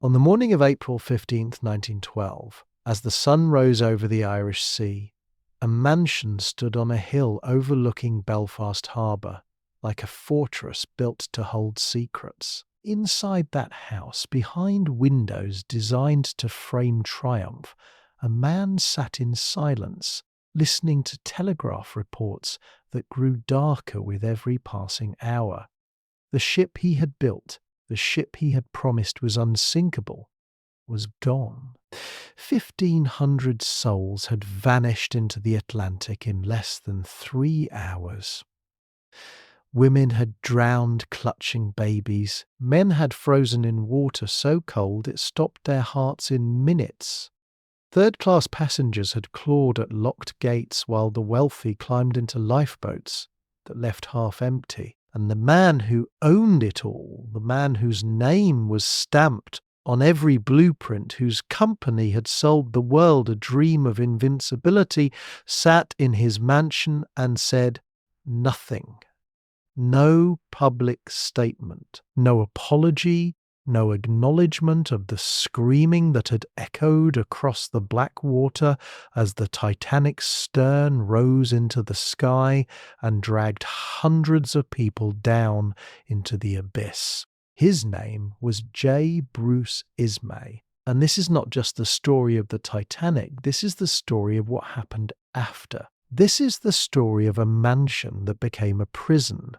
On the morning of April 15th, 1912, as the sun rose over the Irish Sea, a mansion stood on a hill overlooking Belfast Harbour, like a fortress built to hold secrets. Inside that house, behind windows designed to frame triumph, a man sat in silence, listening to telegraph reports that grew darker with every passing hour. The ship he had built, the ship he had promised was unsinkable, was gone. 1,500 souls had vanished into the Atlantic in less than 3 hours. Women had drowned clutching babies. Men had frozen in water so cold it stopped their hearts in minutes. Third-class passengers had clawed at locked gates while the wealthy climbed into lifeboats that left half empty. And the man who owned it all, the man whose name was stamped on every blueprint, whose company had sold the world a dream of invincibility, sat in his mansion and said nothing. No public statement, no apology, no acknowledgement of the screaming that had echoed across the black water as the Titanic's stern rose into the sky and dragged hundreds of people down into the abyss. His name was J. Bruce Ismay. And this is not just the story of the Titanic, this is the story of what happened after. This is the story of a mansion that became a prison,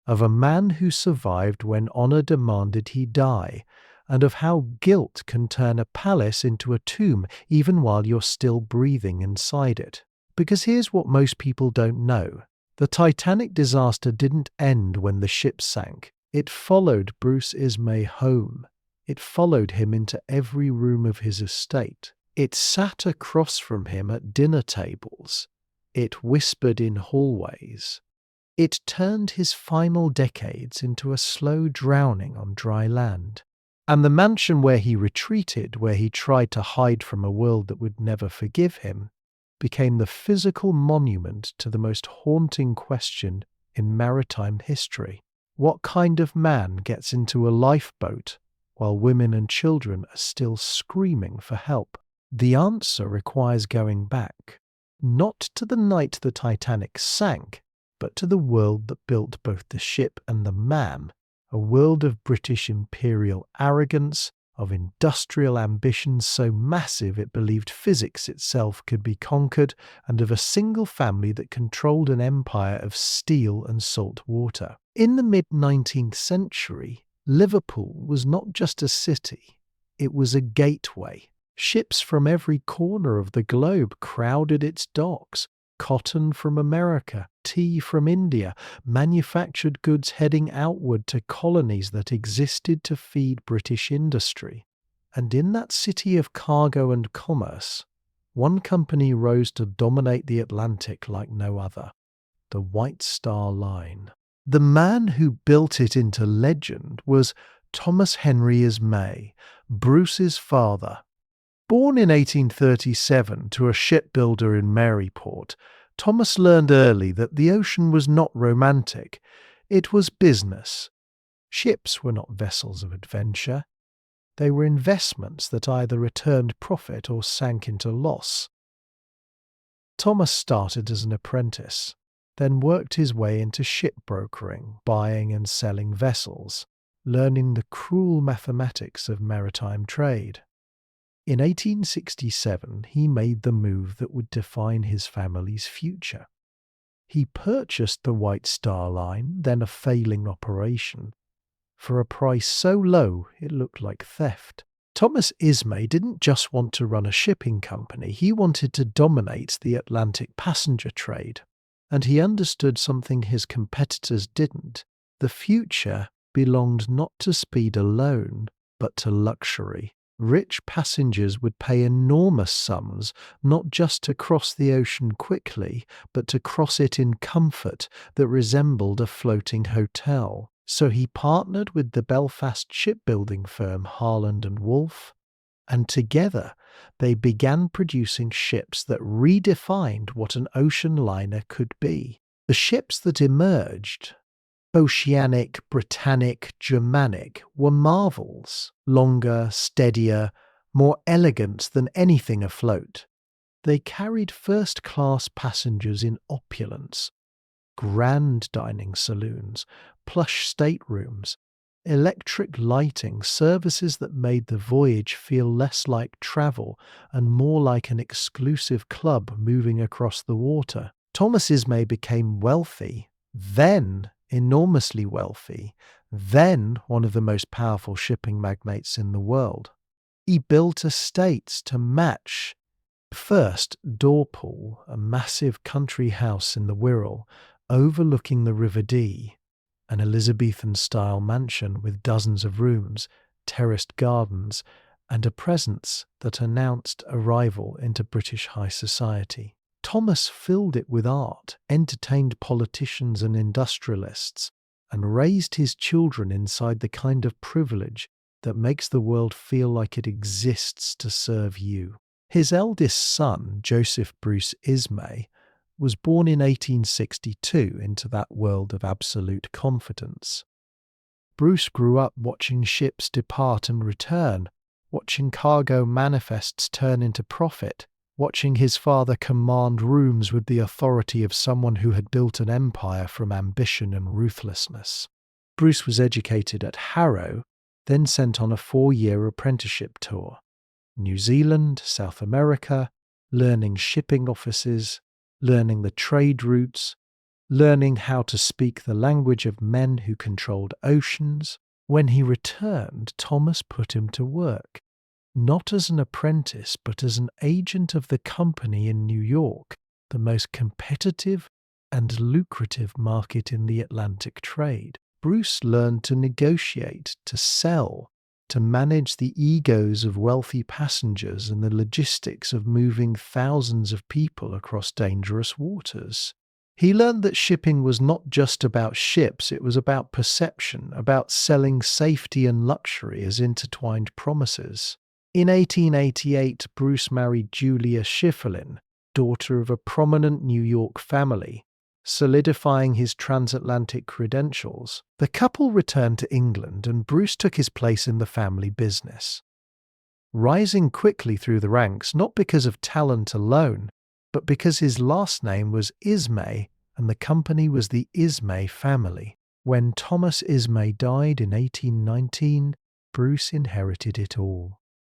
of a man who survived when honour demanded he die, and of how guilt can turn a palace into a tomb even while you're still breathing inside it. Because here's what most people don't know. The Titanic disaster didn't end when the ship sank. It followed Bruce Ismay home. It followed him into every room of his estate. It sat across from him at dinner tables. It whispered in hallways. It turned his final decades into a slow drowning on dry land. And the mansion where he retreated, where he tried to hide from a world that would never forgive him, became the physical monument to the most haunting question in maritime history. What kind of man gets into a lifeboat while women and children are still screaming for help? The answer requires going back, not to the night the Titanic sank, but to the world that built both the ship and the man, a world of British imperial arrogance, of industrial ambition so massive it believed physics itself could be conquered, and of a single family that controlled an empire of steel and salt water. In the mid-19th century, Liverpool was not just a city, it was a gateway. Ships from every corner of the globe crowded its docks. Cotton from America, tea from India, manufactured goods heading outward to colonies that existed to feed British industry. And in that city of cargo and commerce, one company rose to dominate the Atlantic like no other, the White Star Line. The man who built it into legend was Thomas Henry Ismay, Bruce's father. Born in 1837 to a shipbuilder in Maryport, Thomas learned early that the ocean was not romantic, it was business. Ships were not vessels of adventure. They were investments that either returned profit or sank into loss. Thomas started as an apprentice, then worked his way into shipbrokering, buying and selling vessels, learning the cruel mathematics of maritime trade. In 1867, he made the move that would define his family's future. He purchased the White Star Line, then a failing operation, for a price so low it looked like theft. Thomas Ismay didn't just want to run a shipping company, he wanted to dominate the Atlantic passenger trade. And he understood something his competitors didn't. The future belonged not to speed alone, but to luxury. Rich passengers would pay enormous sums not just to cross the ocean quickly, but to cross it in comfort that resembled a floating hotel. So he partnered with the Belfast shipbuilding firm Harland and Wolff, and together they began producing ships that redefined what an ocean liner could be. The ships that emerged, Oceanic, Britannic, Germanic were marvels, longer, steadier, more elegant than anything afloat. They carried first-class passengers in opulence, grand dining saloons, plush staterooms, electric lighting, services that made the voyage feel less like travel and more like an exclusive club moving across the water. Thomas Ismay became wealthy, then enormously wealthy, then one of the most powerful shipping magnates in the world. He built estates to match. First, Liverpool, a massive country house in the Wirral, overlooking the River Dee, an Elizabethan-style mansion with dozens of rooms, terraced gardens, and a presence that announced arrival into British high society. Thomas filled it with art, entertained politicians and industrialists, and raised his children inside the kind of privilege that makes the world feel like it exists to serve you. His eldest son, Joseph Bruce Ismay, was born in 1862 into that world of absolute confidence. Bruce grew up watching ships depart and return, watching cargo manifests turn into profit, watching his father command rooms with the authority of someone who had built an empire from ambition and ruthlessness. Bruce was educated at Harrow, then sent on a 4-year apprenticeship tour. New Zealand, South America, learning shipping offices, learning the trade routes, learning how to speak the language of men who controlled oceans. When he returned, Thomas put him to work, not as an apprentice, but as an agent of the company in New York, the most competitive and lucrative market in the Atlantic trade. Bruce learned to negotiate, to sell, to manage the egos of wealthy passengers and the logistics of moving thousands of people across dangerous waters. He learned that shipping was not just about ships, it was about perception, about selling safety and luxury as intertwined promises. In 1888, Bruce married Julia Schifferlin, daughter of a prominent New York family, solidifying his transatlantic credentials. The couple returned to England and Bruce took his place in the family business, rising quickly through the ranks not because of talent alone, but because his last name was Ismay and the company was the Ismay family. When Thomas Ismay died in 1819, Bruce inherited it all.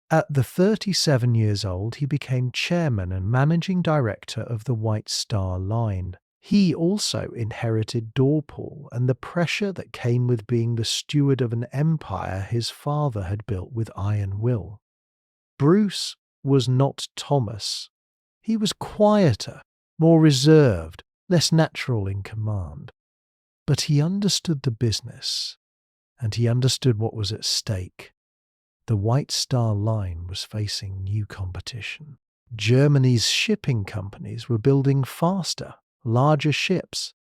At 37 years old, he became chairman and managing director of the White Star Line. He also inherited Liverpool and the pressure that came with being the steward of an empire his father had built with iron will. Bruce was not Thomas. He was quieter, more reserved, less natural in command. But he understood the business, and he understood what was at stake. The White Star Line was facing new competition. Germany's shipping companies were building faster, larger ships.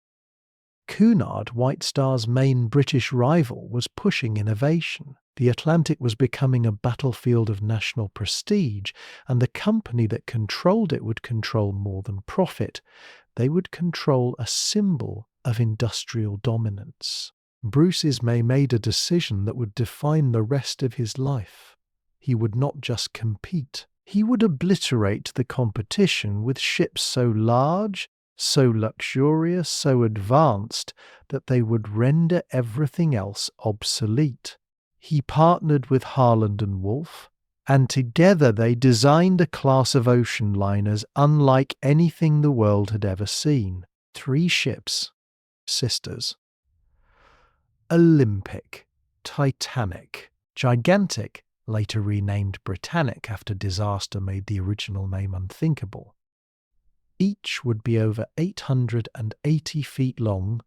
Cunard, White Star's main British rival, was pushing innovation. The Atlantic was becoming a battlefield of national prestige, and the company that controlled it would control more than profit. They would control a symbol of industrial dominance. Bruce Ismay made a decision that would define the rest of his life. He would not just compete. He would obliterate the competition with ships so large, so luxurious, so advanced that they would render everything else obsolete. He partnered with Harland and Wolff, and together they designed a class of ocean liners unlike anything the world had ever seen. 3 ships, sisters. Olympic, Titanic, Gigantic, later renamed Britannic after disaster made the original name Unsinkable. Each would be over 880 feet long,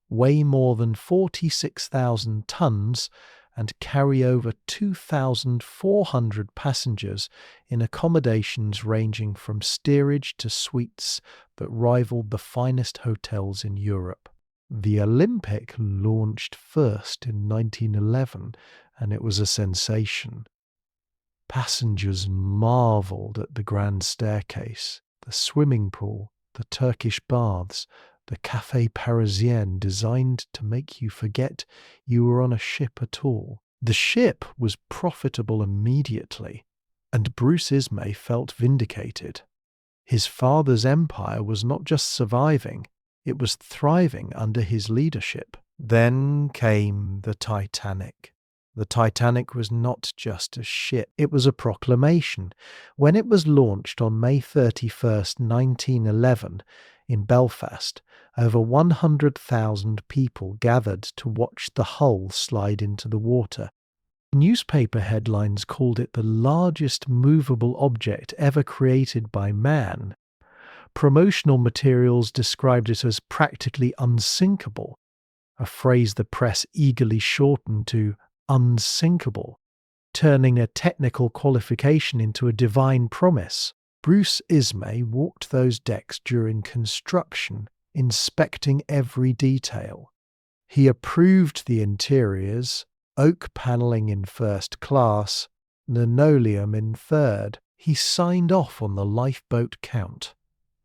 weigh more than 46,000 tons, and carry over 2,400 passengers in accommodations ranging from steerage to suites that rivaled the finest hotels in Europe. The Olympic launched first in 1911, and it was a sensation. Passengers marveled at the grand staircase, the swimming pool, the Turkish baths, the Café Parisien designed to make you forget you were on a ship at all. The ship was profitable immediately, and Bruce Ismay felt vindicated. His father's empire was not just surviving, it was thriving under his leadership. Then came the Titanic. The Titanic was not just a ship, it was a proclamation. When it was launched on May 31st, 1911, in Belfast, over 100,000 people gathered to watch the hull slide into the water. Newspaper headlines called it the largest movable object ever created by man. Promotional materials described it as practically unsinkable, a phrase the press eagerly shortened to Unsinkable, turning a technical qualification into a divine promise. Bruce Ismay walked those decks during construction, inspecting every detail. He approved the interiors, oak panelling in first class, linoleum in third. He signed off on the lifeboat count.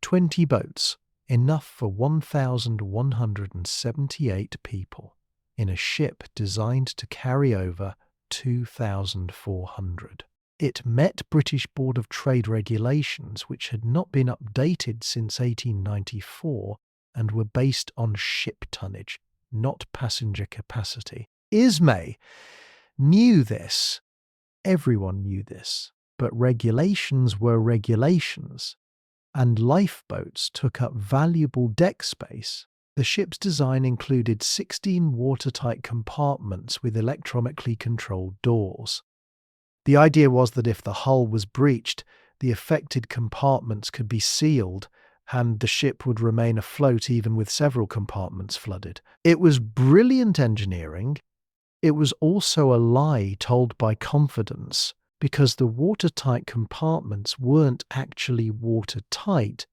20 boats, enough for 1,178 people, in a ship designed to carry over 2,400. It met British Board of Trade regulations, which had not been updated since 1894 and were based on ship tonnage, not passenger capacity. Ismay knew this. Everyone knew this. But regulations were regulations, and lifeboats took up valuable deck space. The ship's design included 16 watertight compartments with electronically controlled doors. The idea was that if the hull was breached, the affected compartments could be sealed and the ship would remain afloat even with several compartments flooded. It was brilliant engineering. It was also a lie told by confidence, because the watertight compartments weren't actually watertight.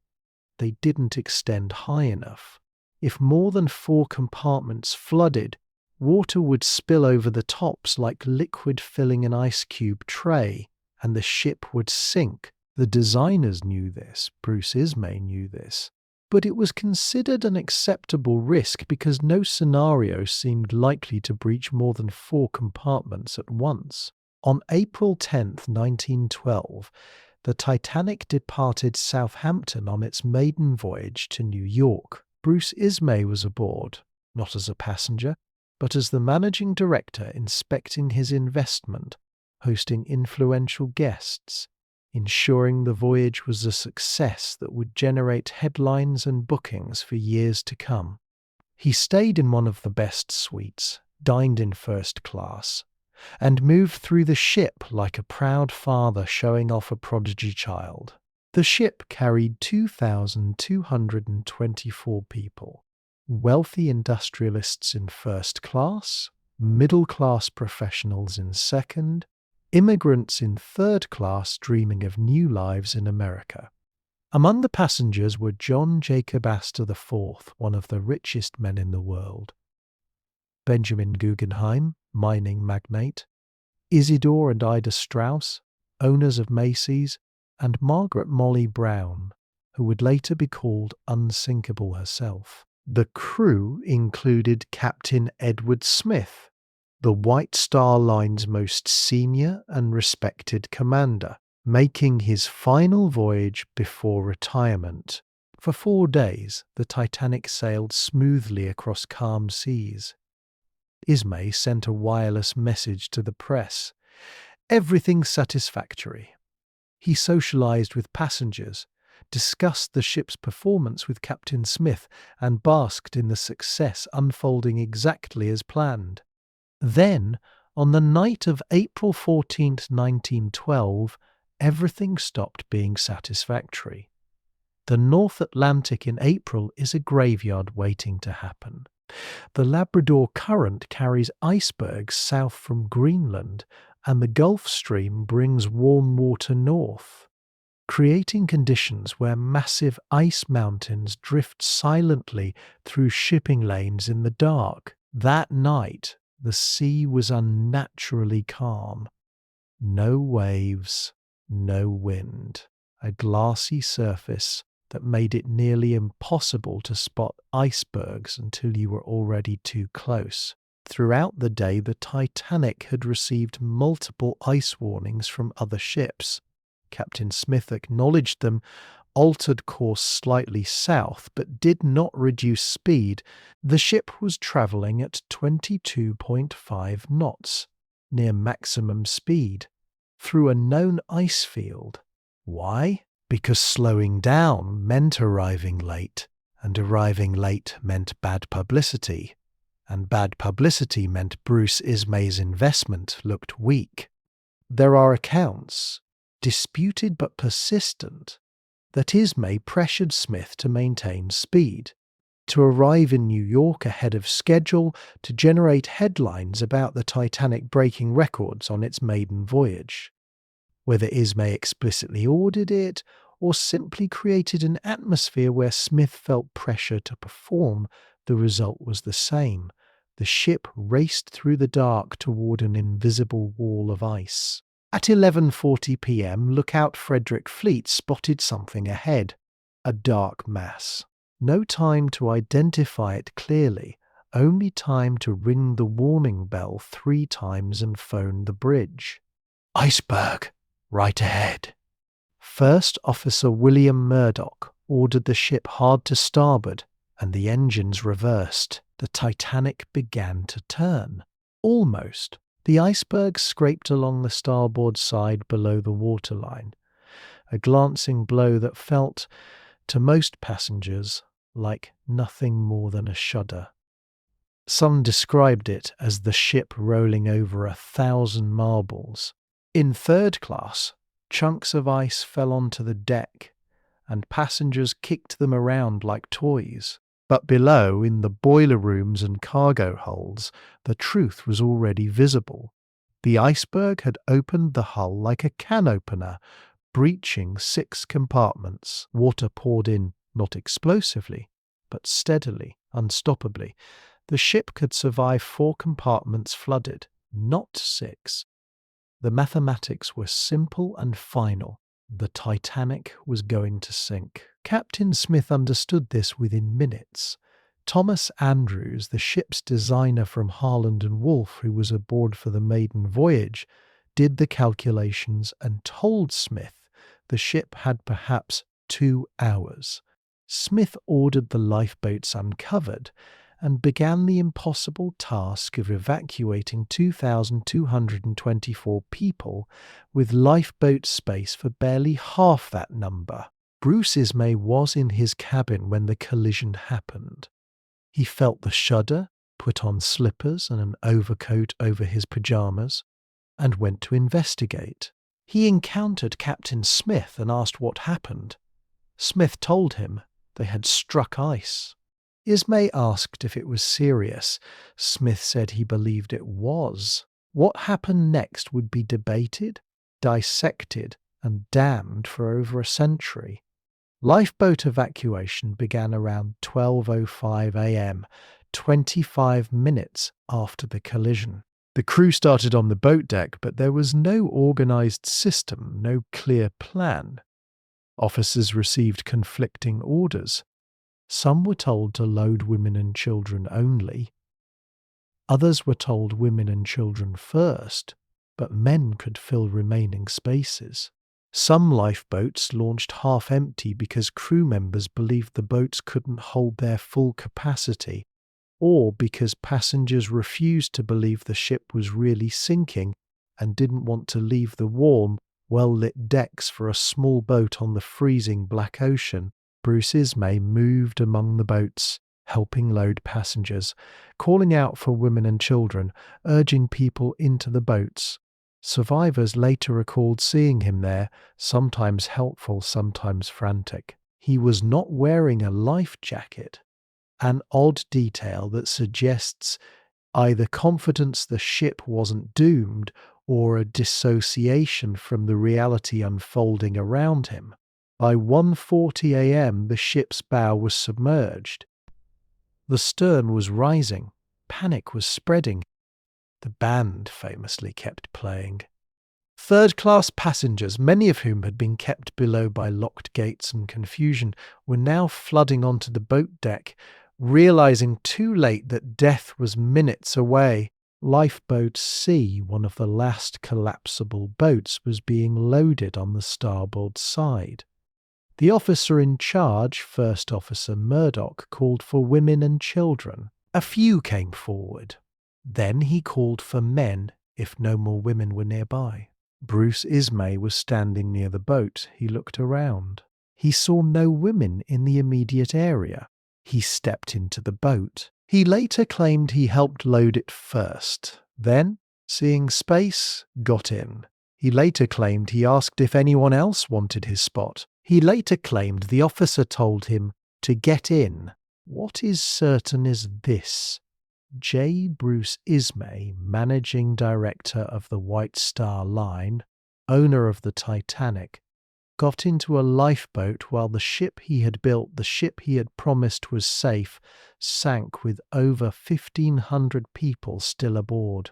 They didn't extend high enough. If more than 4 compartments flooded, water would spill over the tops like liquid filling an ice cube tray, and the ship would sink. The designers knew this, Bruce Ismay knew this, but it was considered an acceptable risk because no scenario seemed likely to breach more than 4 compartments at once. On April 10th, 1912, the Titanic departed Southampton on its maiden voyage to New York. Bruce Ismay was aboard, not as a passenger, but as the managing director inspecting his investment, hosting influential guests, ensuring the voyage was a success that would generate headlines and bookings for years to come. He stayed in one of the best suites, dined in first class, and moved through the ship like a proud father showing off a prodigy child. The ship carried 2,224 people, wealthy industrialists in first class, middle-class professionals in second, immigrants in third class dreaming of new lives in America. Among the passengers were John Jacob Astor IV, one of the richest men in the world, Benjamin Guggenheim, mining magnate, Isidore and Ida Strauss, owners of Macy's, and Margaret Molly Brown, who would later be called Unsinkable herself. The crew included Captain Edward Smith, the White Star Line's most senior and respected commander, making his final voyage before retirement. For 4 days, the Titanic sailed smoothly across calm seas. Ismay sent a wireless message to the press. Everything satisfactory. He socialized with passengers, discussed the ship's performance with Captain Smith, and basked in the success unfolding exactly as planned. Then, on the night of April 14, 1912, everything stopped being satisfactory. The North Atlantic in April is a graveyard waiting to happen. The Labrador Current carries icebergs south from Greenland, and the Gulf Stream brings warm water north, creating conditions where massive ice mountains drift silently through shipping lanes in the dark. That night, the sea was unnaturally calm. No waves, no wind, a glassy surface that made it nearly impossible to spot icebergs until you were already too close. Throughout the day, the Titanic had received multiple ice warnings from other ships. Captain Smith acknowledged them, altered course slightly south, but did not reduce speed. The ship was travelling at 22.5 knots, near maximum speed, through a known ice field. Why? Because slowing down meant arriving late, and arriving late meant bad publicity, and bad publicity meant Bruce Ismay's investment looked weak. There are accounts, disputed but persistent, that Ismay pressured Smith to maintain speed, to arrive in New York ahead of schedule, to generate headlines about the Titanic breaking records on its maiden voyage. Whether Ismay explicitly ordered it or simply created an atmosphere where Smith felt pressure to perform, the result was the same. The ship raced through the dark toward an invisible wall of ice. At 11:40 p.m., Lookout Frederick Fleet spotted something ahead, a dark mass. No time to identify it clearly, only time to ring the warning bell 3 times and phone the bridge. "Iceberg! Right ahead." First Officer William Murdoch ordered the ship hard to starboard, and the engines reversed. The Titanic began to turn. Almost. The iceberg scraped along the starboard side below the waterline, a glancing blow that felt, to most passengers, like nothing more than a shudder. Some described it as the ship rolling over 1,000 marbles. In third class, chunks of ice fell onto the deck, and passengers kicked them around like toys. But below, in the boiler rooms and cargo holds, the truth was already visible. The iceberg had opened the hull like a can opener, breaching 6 compartments. Water poured in, not explosively, but steadily, unstoppably. The ship could survive 4 compartments flooded, not 6. The mathematics were simple and final. The Titanic was going to sink. Captain Smith understood this within minutes. Thomas Andrews, the ship's designer from Harland and Wolff, who was aboard for the maiden voyage, did the calculations and told Smith the ship had perhaps 2 hours. Smith ordered the lifeboats uncovered and began the impossible task of evacuating 2,224 people with lifeboat space for barely half that number. Bruce Ismay was in his cabin when the collision happened. He felt the shudder, put on slippers and an overcoat over his pyjamas, and went to investigate. He encountered Captain Smith and asked what happened. Smith told him they had struck ice. Ismay asked if it was serious. Smith said he believed it was. What happened next would be debated, dissected, and damned for over a century. Lifeboat evacuation began around 12:05 a.m., 25 minutes after the collision. The crew started on the boat deck, but there was no organised system, no clear plan. Officers received conflicting orders. Some were told to load women and children only. Others were told women and children first, but men could fill remaining spaces. Some lifeboats launched half empty because crew members believed the boats couldn't hold their full capacity, or because passengers refused to believe the ship was really sinking and didn't want to leave the warm, well-lit decks for a small boat on the freezing black ocean. Bruce Ismay moved among the boats, helping load passengers, calling out for women and children, urging people into the boats. Survivors later recalled seeing him there, sometimes helpful, sometimes frantic. He was not wearing a life jacket, an odd detail that suggests either confidence the ship wasn't doomed or a dissociation from the reality unfolding around him. By 1:40 a.m. the ship's bow was submerged. The stern was rising. Panic was spreading. The band famously kept playing. Third-class passengers, many of whom had been kept below by locked gates and confusion, were now flooding onto the boat deck, realizing too late that death was minutes away. Lifeboat C, one of the last collapsible boats, was being loaded on the starboard side. The officer in charge, First Officer Murdoch, called for women and children. A few came forward. Then he called for men if no more women were nearby. Bruce Ismay was standing near the boat. He looked around. He saw no women in the immediate area. He stepped into the boat. He later claimed he helped load it first. Then, seeing space, got in. He later claimed he asked if anyone else wanted his spot. He later claimed the officer told him to get in. What is certain is this. J. Bruce Ismay, managing director of the White Star Line, owner of the Titanic, got into a lifeboat while the ship he had built, the ship he had promised was safe, sank with over 1,500 people still aboard.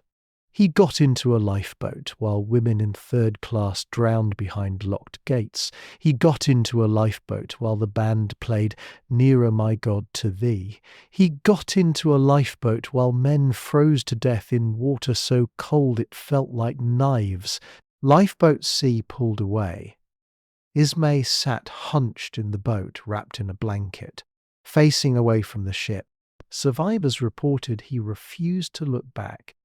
He got into a lifeboat while women in third class drowned behind locked gates. He got into a lifeboat while the band played Nearer My God to Thee. He got into a lifeboat while men froze to death in water so cold it felt like knives. Lifeboat C pulled away. Ismay sat hunched in the boat, wrapped in a blanket, facing away from the ship. Survivors reported he refused to look back.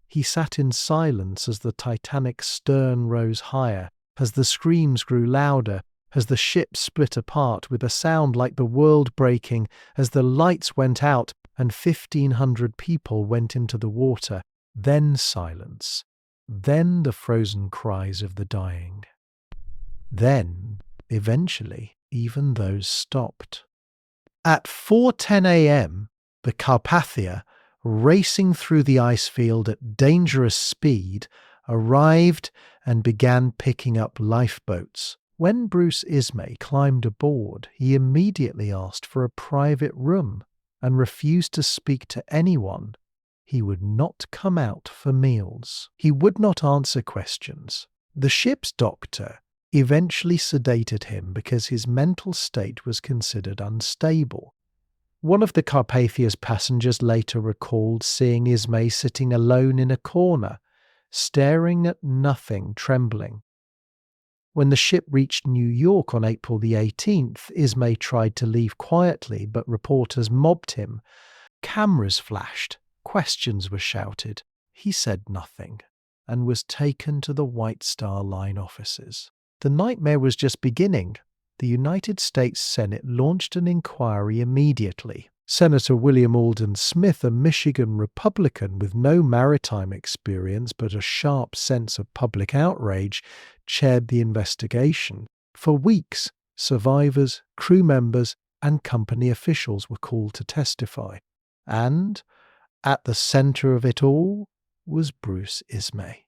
He sat in silence as the Titanic's stern rose higher, as the screams grew louder, as the ship split apart with a sound like the world breaking, as the lights went out and 1,500 people went into the water. Then silence. Then the frozen cries of the dying. Then, eventually, even those stopped. At 4:10 a.m., the Carpathia, racing through the ice field at dangerous speed, arrived and began picking up lifeboats. When Bruce Ismay climbed aboard, he immediately asked for a private room and refused to speak to anyone. He would not come out for meals. He would not answer questions. The ship's doctor eventually sedated him because his mental state was considered unstable. One of the Carpathia's passengers later recalled seeing Ismay sitting alone in a corner, staring at nothing, trembling. When the ship reached New York on April the 18th, Ismay tried to leave quietly, but reporters mobbed him. Cameras flashed, questions were shouted. He said nothing and was taken to the White Star Line offices. The nightmare was just beginning. The United States Senate launched an inquiry immediately. Senator William Alden Smith, a Michigan Republican with no maritime experience but a sharp sense of public outrage, chaired the investigation. For weeks, survivors, crew members, and company officials were called to testify. And, at the center of it all, was Bruce Ismay.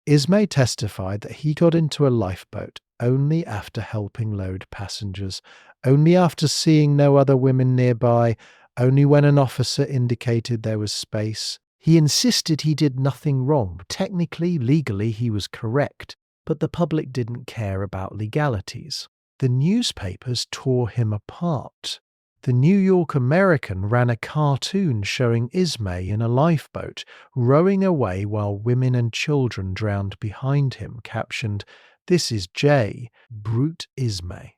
Ismay testified that he got into a lifeboat only after helping load passengers, only after seeing no other women nearby, only when an officer indicated there was space. He insisted he did nothing wrong. Technically, legally, he was correct, but the public didn't care about legalities. The newspapers tore him apart. The New York American ran a cartoon showing Ismay in a lifeboat, rowing away while women and children drowned behind him, captioned, "This is J. Brute Ismay."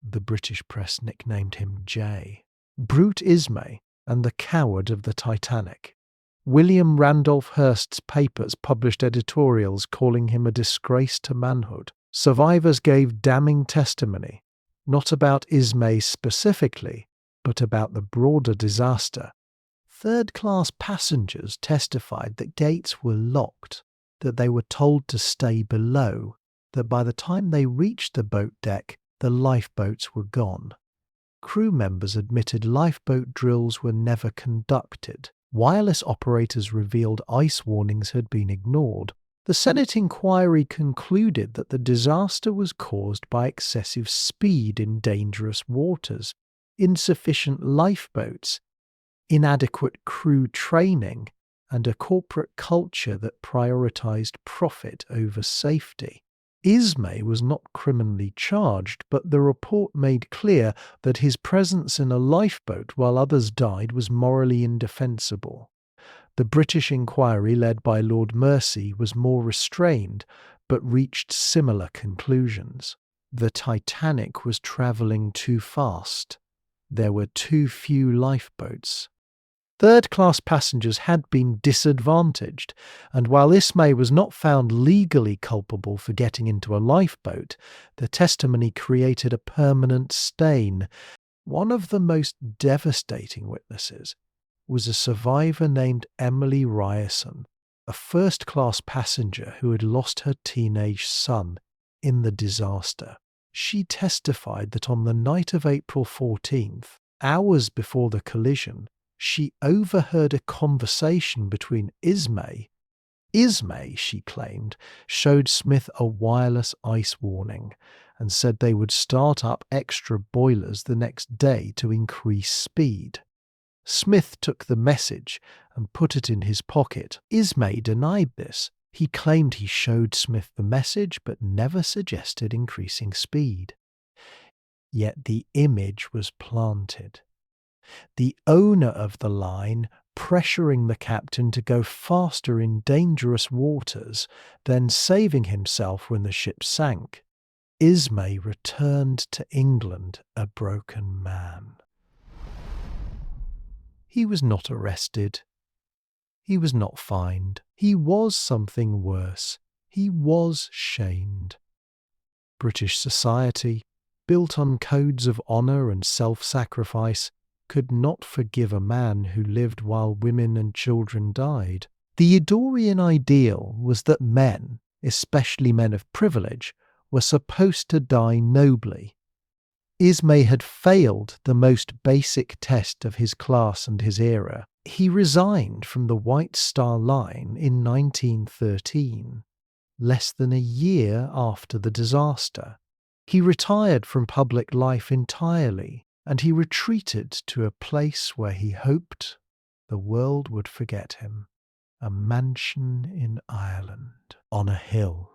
The British press nicknamed him J. Brute Ismay and the coward of the Titanic. William Randolph Hearst's papers published editorials calling him a disgrace to manhood. Survivors gave damning testimony, not about Ismay specifically, but about the broader disaster. Third-class passengers testified that gates were locked, that they were told to stay below, that by the time they reached the boat deck, the lifeboats were gone. Crew members admitted lifeboat drills were never conducted. Wireless operators revealed ice warnings had been ignored. The Senate inquiry concluded that the disaster was caused by excessive speed in dangerous waters, insufficient lifeboats, inadequate crew training, and a corporate culture that prioritized profit over safety. Ismay was not criminally charged, but the report made clear that his presence in a lifeboat while others died was morally indefensible. The British inquiry led by Lord Mersey was more restrained, but reached similar conclusions. The Titanic was travelling too fast. There were too few lifeboats. Third-class passengers had been disadvantaged, and while Ismay was not found legally culpable for getting into a lifeboat, the testimony created a permanent stain. One of the most devastating witnesses was a survivor named Emily Ryerson, a first-class passenger who had lost her teenage son in the disaster. She testified that on the night of April 14th, hours before the collision, she overheard a conversation between Ismay. Ismay, she claimed, showed Smith a wireless ice warning and said they would start up extra boilers the next day to increase speed. Smith took the message and put it in his pocket. Ismay denied this. He claimed he showed Smith the message but never suggested increasing speed. Yet the image was planted. The owner of the line pressuring the captain to go faster in dangerous waters, then saving himself when the ship sank. Ismay returned to England a broken man. He was not arrested. He was not fined. He was something worse. He was shamed. British society, built on codes of honour and self-sacrifice, could not forgive a man who lived while women and children died. The Eudorian ideal was that men, especially men of privilege, were supposed to die nobly. Ismay had failed the most basic test of his class and his era. He resigned from the White Star Line in 1913, less than a year after the disaster. He retired from public life entirely, and he retreated to a place where he hoped the world would forget him, a mansion in Ireland, on a hill,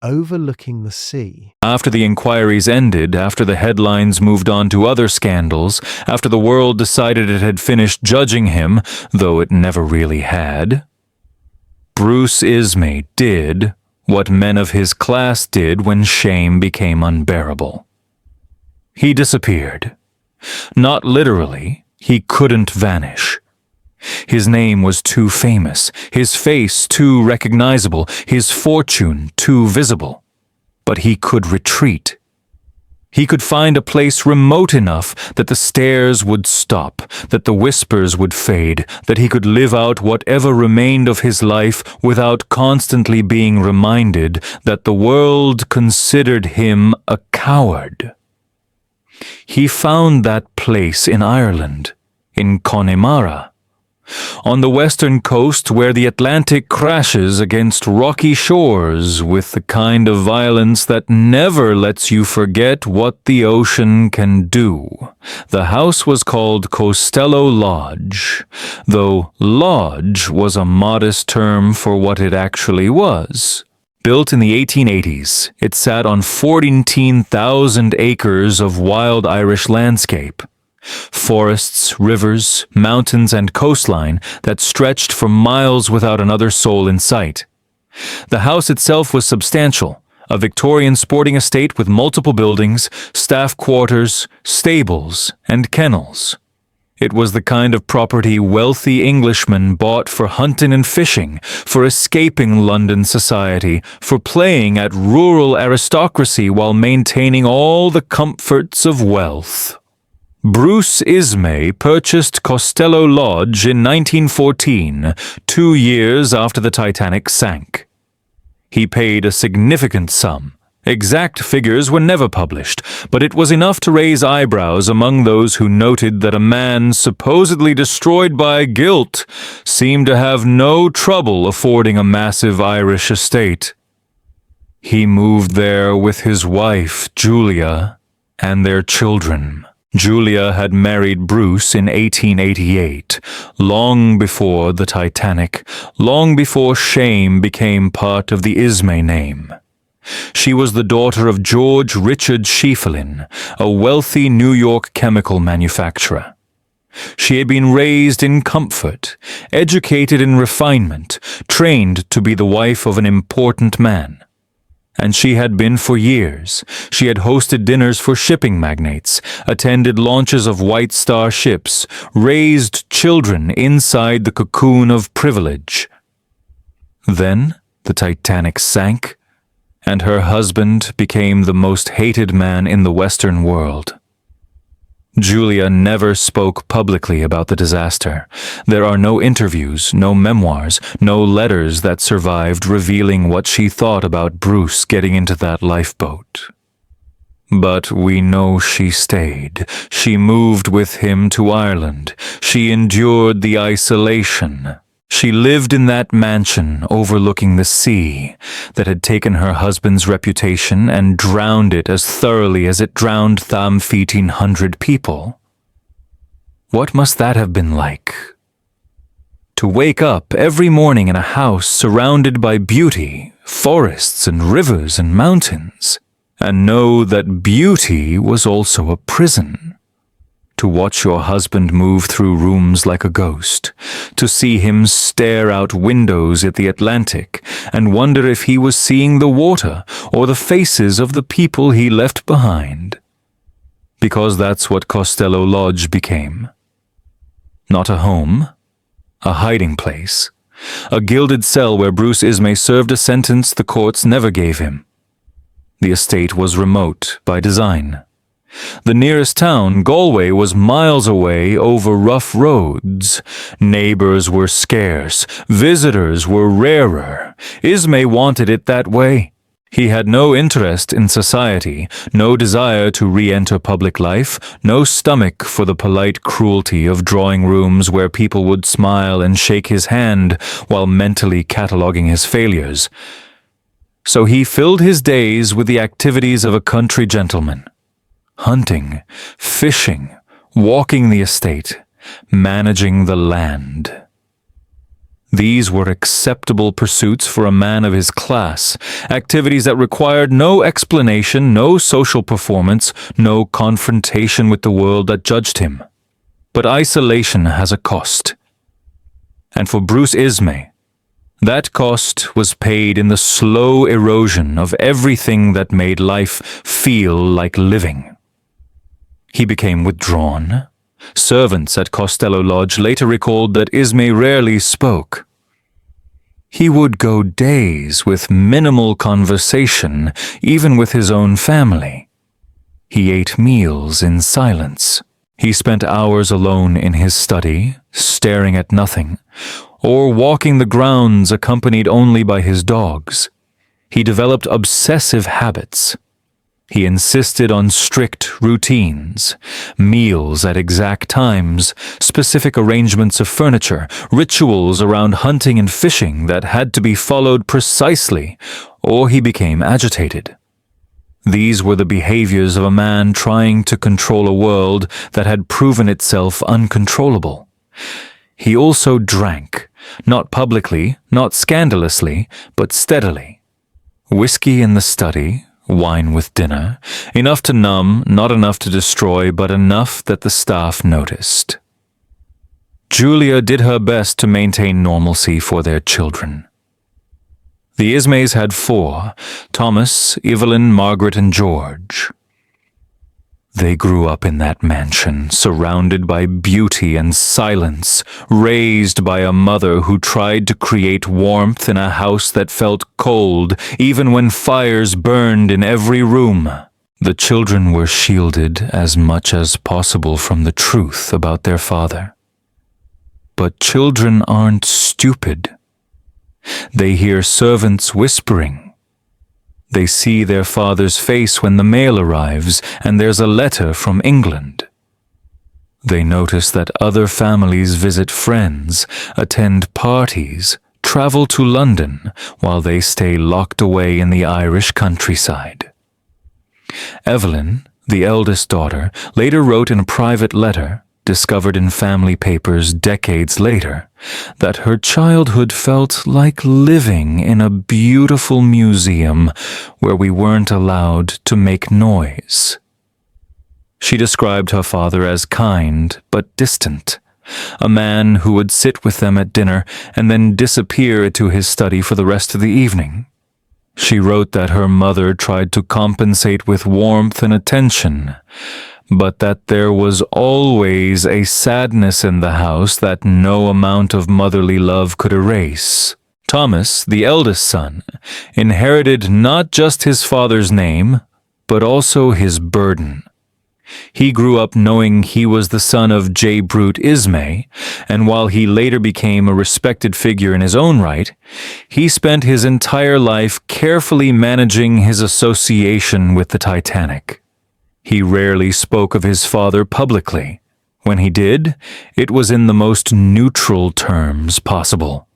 overlooking the sea. After the inquiries ended, after the headlines moved on to other scandals, after the world decided it had finished judging him, though it never really had, Bruce Ismay did what men of his class did when shame became unbearable. He disappeared. Not literally, he couldn't vanish. His name was too famous, his face too recognizable, his fortune too visible. But he could retreat. He could find a place remote enough that the stares would stop, that the whispers would fade, that he could live out whatever remained of his life without constantly being reminded that the world considered him a coward. He found that place in Ireland, in Connemara, on the western coast where the Atlantic crashes against rocky shores with the kind of violence that never lets you forget what the ocean can do. The house was called Costelloe Lodge, though lodge was a modest term for what it actually was. Built in the 1880s, it sat on 14,000 acres of wild Irish landscape. Forests, rivers, mountains, and coastline that stretched for miles without another soul in sight. The house itself was substantial, a Victorian sporting estate with multiple buildings, staff quarters, stables, and kennels. It was the kind of property wealthy Englishmen bought for hunting and fishing, for escaping London society, for playing at rural aristocracy while maintaining all the comforts of wealth. Bruce Ismay purchased Costelloe Lodge in 1914, 2 years after the Titanic sank. He paid a significant sum. Exact figures were never published, but it was enough to raise eyebrows among those who noted that a man supposedly destroyed by guilt seemed to have no trouble affording a massive Irish estate. He moved there with his wife, Julia, and their children. Julia had married Bruce in 1888, long before the Titanic, long before shame became part of the Ismay name. She was the daughter of George Richard Schieffelin, a wealthy New York chemical manufacturer. She had been raised in comfort, educated in refinement, trained to be the wife of an important man. And she had been for years. She had hosted dinners for shipping magnates, attended launches of White Star ships, raised children inside the cocoon of privilege. Then the Titanic sank, and her husband became the most hated man in the Western world. Julia never spoke publicly about the disaster. There are no interviews, no memoirs, no letters that survived revealing what she thought about Bruce getting into that lifeboat. But we know she stayed. She moved with him to Ireland. She endured the isolation. She lived in that mansion overlooking the sea that had taken her husband's reputation and drowned it as thoroughly as it drowned 1,500 people. What must that have been like? To wake up every morning in a house surrounded by beauty, forests and rivers and mountains, and know that beauty was also a prison. To watch your husband move through rooms like a ghost, to see him stare out windows at the Atlantic and wonder if he was seeing the water or the faces of the people he left behind. Because that's what Costelloe Lodge became. Not a home, a hiding place, a gilded cell where Bruce Ismay served a sentence the courts never gave him. The estate was remote by design. The nearest town, Galway, was miles away over rough roads. Neighbors were scarce. Visitors were rarer. Ismay wanted it that way. He had no interest in society, no desire to re-enter public life, no stomach for the polite cruelty of drawing rooms where people would smile and shake his hand while mentally cataloguing his failures. So he filled his days with the activities of a country gentleman. Hunting, fishing, walking the estate, managing the land. These were acceptable pursuits for a man of his class, activities that required no explanation, no social performance, no confrontation with the world that judged him. But isolation has a cost. And for Bruce Ismay, that cost was paid in the slow erosion of everything that made life feel like living. He became withdrawn. Servants at Costelloe Lodge later recalled that Ismay rarely spoke. He would go days with minimal conversation, even with his own family. He ate meals in silence. He spent hours alone in his study, staring at nothing, or walking the grounds accompanied only by his dogs. He developed obsessive habits. He insisted on strict routines, meals at exact times, specific arrangements of furniture, rituals around hunting and fishing that had to be followed precisely, or he became agitated. These were the behaviors of a man trying to control a world that had proven itself uncontrollable. He also drank, not publicly, not scandalously, but steadily. Whiskey in the study, wine with dinner, enough to numb, not enough to destroy, but enough that the staff noticed. Julia did her best to maintain normalcy for their children. The Ismays had 4, Thomas, Evelyn, Margaret, and George. They grew up in that mansion, surrounded by beauty and silence, raised by a mother who tried to create warmth in a house that felt cold, even when fires burned in every room. The children were shielded as much as possible from the truth about their father. But children aren't stupid. They hear servants whispering. They see their father's face when the mail arrives and there's a letter from England. They notice that other families visit friends, attend parties, travel to London while they stay locked away in the Irish countryside. Evelyn, the eldest daughter, later wrote in a private letter, discovered in family papers decades later, that her childhood felt like living in a beautiful museum where we weren't allowed to make noise. She described her father as kind but distant, a man who would sit with them at dinner and then disappear into his study for the rest of the evening. She wrote that her mother tried to compensate with warmth and attention, but that there was always a sadness in the house that no amount of motherly love could erase. Thomas, the eldest son, inherited not just his father's name, but also his burden. He grew up knowing he was the son of J. Brute Ismay, and while he later became a respected figure in his own right, he spent his entire life carefully managing his association with the Titanic. He rarely spoke of his father publicly. When he did, it was in the most neutral terms possible.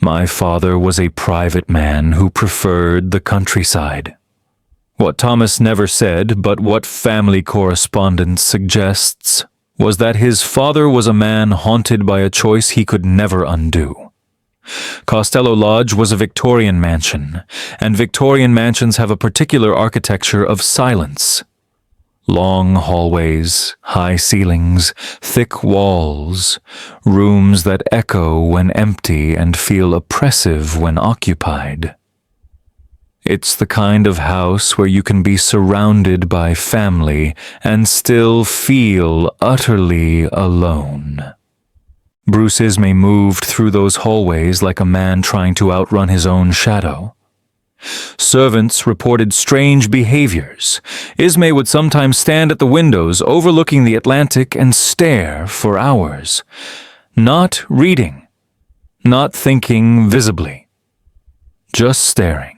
My father was a private man who preferred the countryside. What Thomas never said, but what family correspondence suggests, was that his father was a man haunted by a choice he could never undo. Costelloe Lodge was a Victorian mansion, and Victorian mansions have a particular architecture of silence. Long hallways, high ceilings, thick walls, rooms that echo when empty and feel oppressive when occupied. It's the kind of house where you can be surrounded by family and still feel utterly alone. Bruce Ismay moved through those hallways like a man trying to outrun his own shadow. Servants reported strange behaviors. Ismay would sometimes stand at the windows overlooking the Atlantic and stare for hours. Not reading, not thinking visibly, just staring.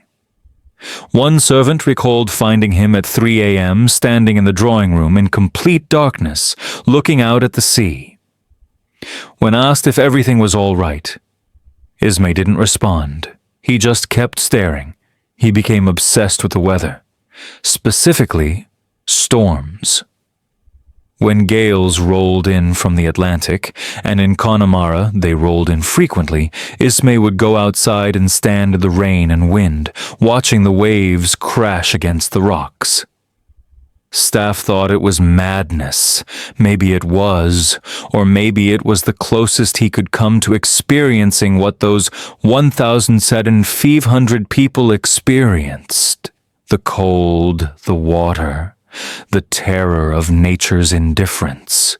One servant recalled finding him at 3 a.m. standing in the drawing room in complete darkness, looking out at the sea. When asked if everything was all right, Ismay didn't respond. He just kept staring. He became obsessed with the weather, specifically storms. When gales rolled in from the Atlantic, and in Connemara they rolled in frequently, Ismay would go outside and stand in the rain and wind, watching the waves crash against the rocks. Staff thought it was madness. Maybe it was, or maybe it was the closest he could come to experiencing what those 1,500 people experienced. The cold, the water, the terror of nature's indifference.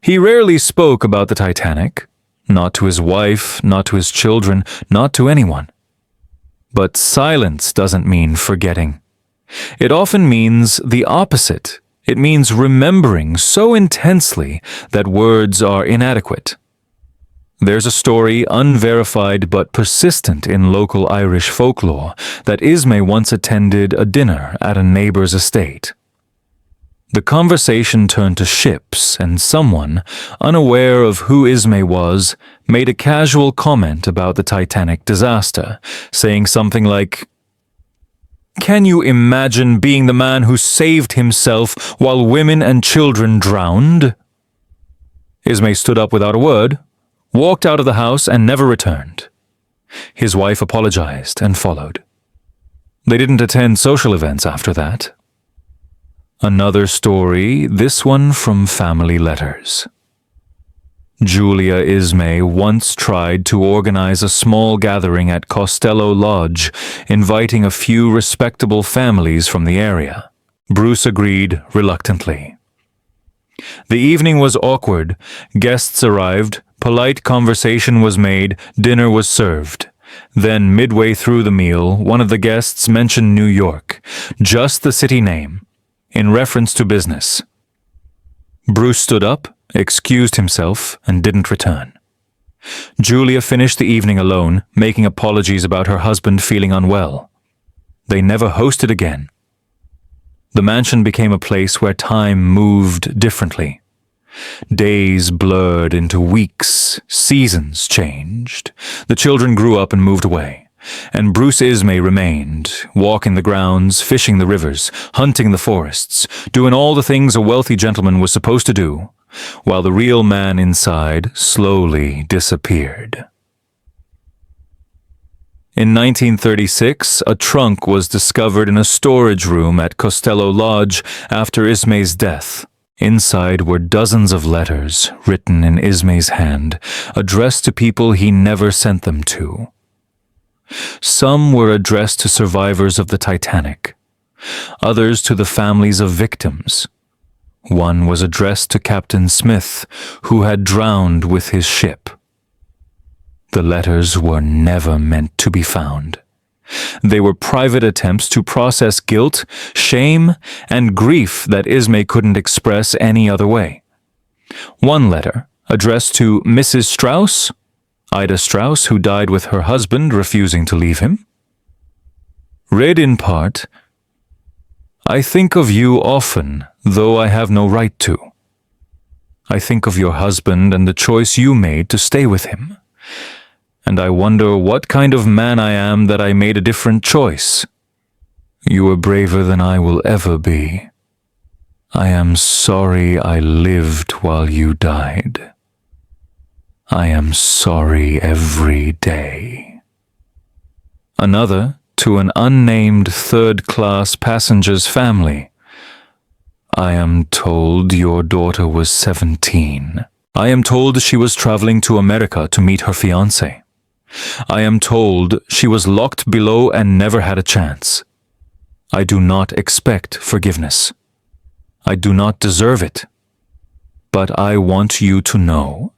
He rarely spoke about the Titanic, not to his wife, not to his children, not to anyone. But silence doesn't mean forgetting. It often means the opposite. It means remembering so intensely that words are inadequate. There's a story, unverified but persistent in local Irish folklore, that Ismay once attended a dinner at a neighbor's estate. The conversation turned to ships, and someone, unaware of who Ismay was, made a casual comment about the Titanic disaster, saying something like, "Can you imagine being the man who saved himself while women and children drowned?" Ismay stood up without a word, walked out of the house, and never returned. His wife apologized and followed. They didn't attend social events after that. Another story, this one from family letters. Julia Ismay once tried to organize a small gathering at Costelloe Lodge, inviting a few respectable families from the area. Bruce agreed reluctantly. The evening was awkward. Guests arrived, polite conversation was made, dinner was served. Then, midway through the meal, one of the guests mentioned New York, just the city name, in reference to business. Bruce stood up, excused himself, and didn't return. Julia finished the evening alone, making apologies about her husband feeling unwell. They never hosted again. The mansion became a place where time moved differently. Days blurred into weeks, seasons changed. The children grew up and moved away. and Bruce Ismay remained, walking the grounds, fishing the rivers, hunting the forests, doing all the things a wealthy gentleman was supposed to do, while the real man inside slowly disappeared. In 1936, a trunk was discovered in a storage room at Costelloe Lodge after Ismay's death. Inside were dozens of letters, written in Ismay's hand, addressed to people he never sent them to. Some were addressed to survivors of the Titanic, others to the families of victims. One was addressed to Captain Smith, who had drowned with his ship. The letters were never meant to be found. They were private attempts to process guilt, shame, and grief that Ismay couldn't express any other way. One letter, addressed to Mrs. Strauss, Ida Strauss, who died with her husband refusing to leave him, read in part, "I think of you often, though I have no right to. I think of your husband and the choice you made to stay with him. And I wonder what kind of man I am that I made a different choice. You were braver than I will ever be. I am sorry I lived while you died. I am sorry every day." Another, to an unnamed third-class passenger's family. "I am told your daughter was 17. I am told she was traveling to America to meet her fiancé. I am told she was locked below and never had a chance. I do not expect forgiveness. I do not deserve it. But I want you to know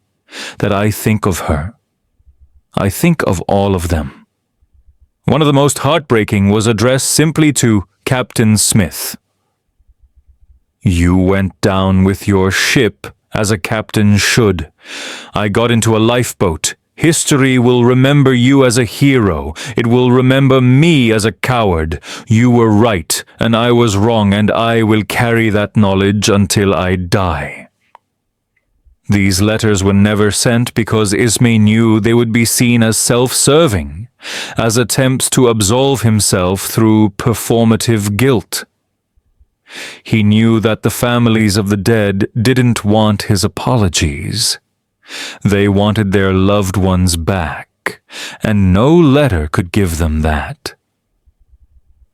that I think of her. I think of all of them." One of the most heartbreaking was addressed simply to Captain Smith. "You went down with your ship as a captain should. I got into a lifeboat. History will remember you as a hero. It will remember me as a coward. You were right, and I was wrong, and I will carry that knowledge until I die." These letters were never sent because Ismay knew they would be seen as self-serving, as attempts to absolve himself through performative guilt. He knew that the families of the dead didn't want his apologies. They wanted their loved ones back, and no letter could give them that.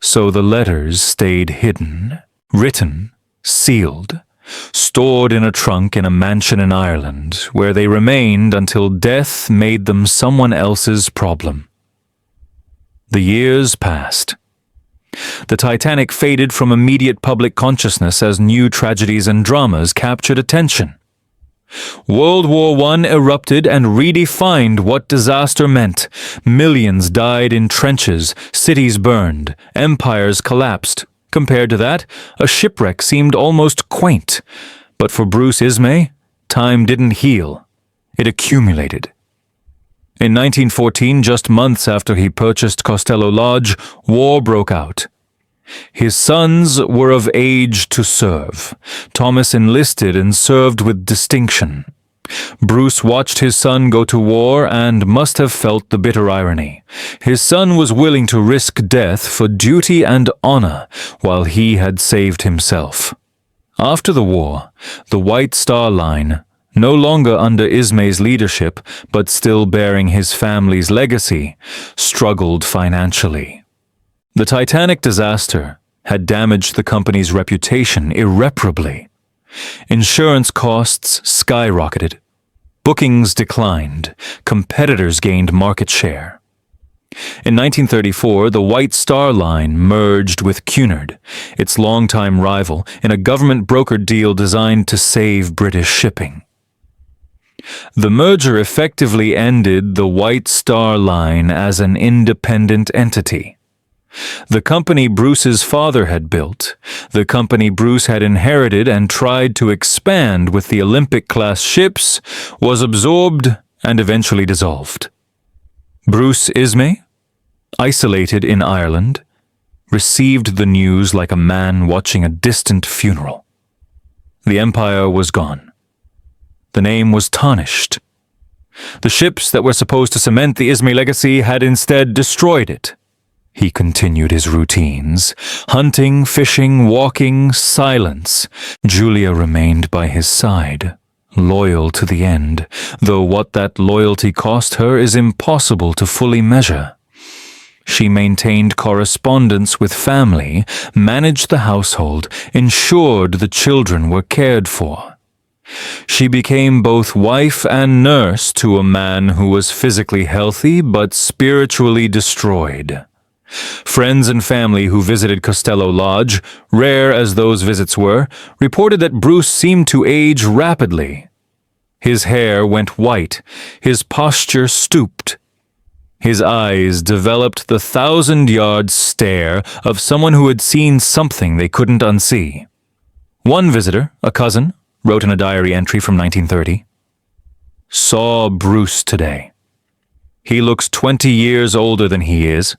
So the letters stayed hidden, written, sealed, stored in a trunk in a mansion in Ireland, where they remained until death made them someone else's problem. The years passed. The Titanic faded from immediate public consciousness as new tragedies and dramas captured attention. World War I erupted and redefined what disaster meant. Millions died in trenches, cities burned, empires collapsed. Compared to that, a shipwreck seemed almost quaint. But for Bruce Ismay, time didn't heal. It accumulated. In 1914, just months after he purchased Costelloe Lodge, war broke out. His sons were of age to serve. Thomas enlisted and served with distinction. Bruce watched his son go to war and must have felt the bitter irony. His son was willing to risk death for duty and honor, while he had saved himself. After the war, the White Star Line, no longer under Ismay's leadership, but still bearing his family's legacy, struggled financially. The Titanic disaster had damaged the company's reputation irreparably. Insurance costs skyrocketed. Bookings declined. Competitors gained market share. In 1934, the White Star Line merged with Cunard, its longtime rival, in a government-brokered deal designed to save British shipping. The merger effectively ended the White Star Line as an independent entity. The company Bruce's father had built, the company Bruce had inherited and tried to expand with the Olympic-class ships, was absorbed and eventually dissolved. Bruce Ismay, isolated in Ireland, received the news like a man watching a distant funeral. The empire was gone. The name was tarnished. The ships that were supposed to cement the Ismay legacy had instead destroyed it. He continued his routines. Hunting, fishing, walking, silence. Julia remained by his side, loyal to the end, though what that loyalty cost her is impossible to fully measure. She maintained correspondence with family, managed the household, ensured the children were cared for. She became both wife and nurse to a man who was physically healthy but spiritually destroyed. Friends and family who visited Costelloe Lodge, rare as those visits were, reported that Bruce seemed to age rapidly. His hair went white, his posture stooped. His eyes developed the 1,000-yard stare of someone who had seen something they couldn't unsee. One visitor, a cousin, wrote in a diary entry from 1930, "Saw Bruce today. He looks 20 years older than he is.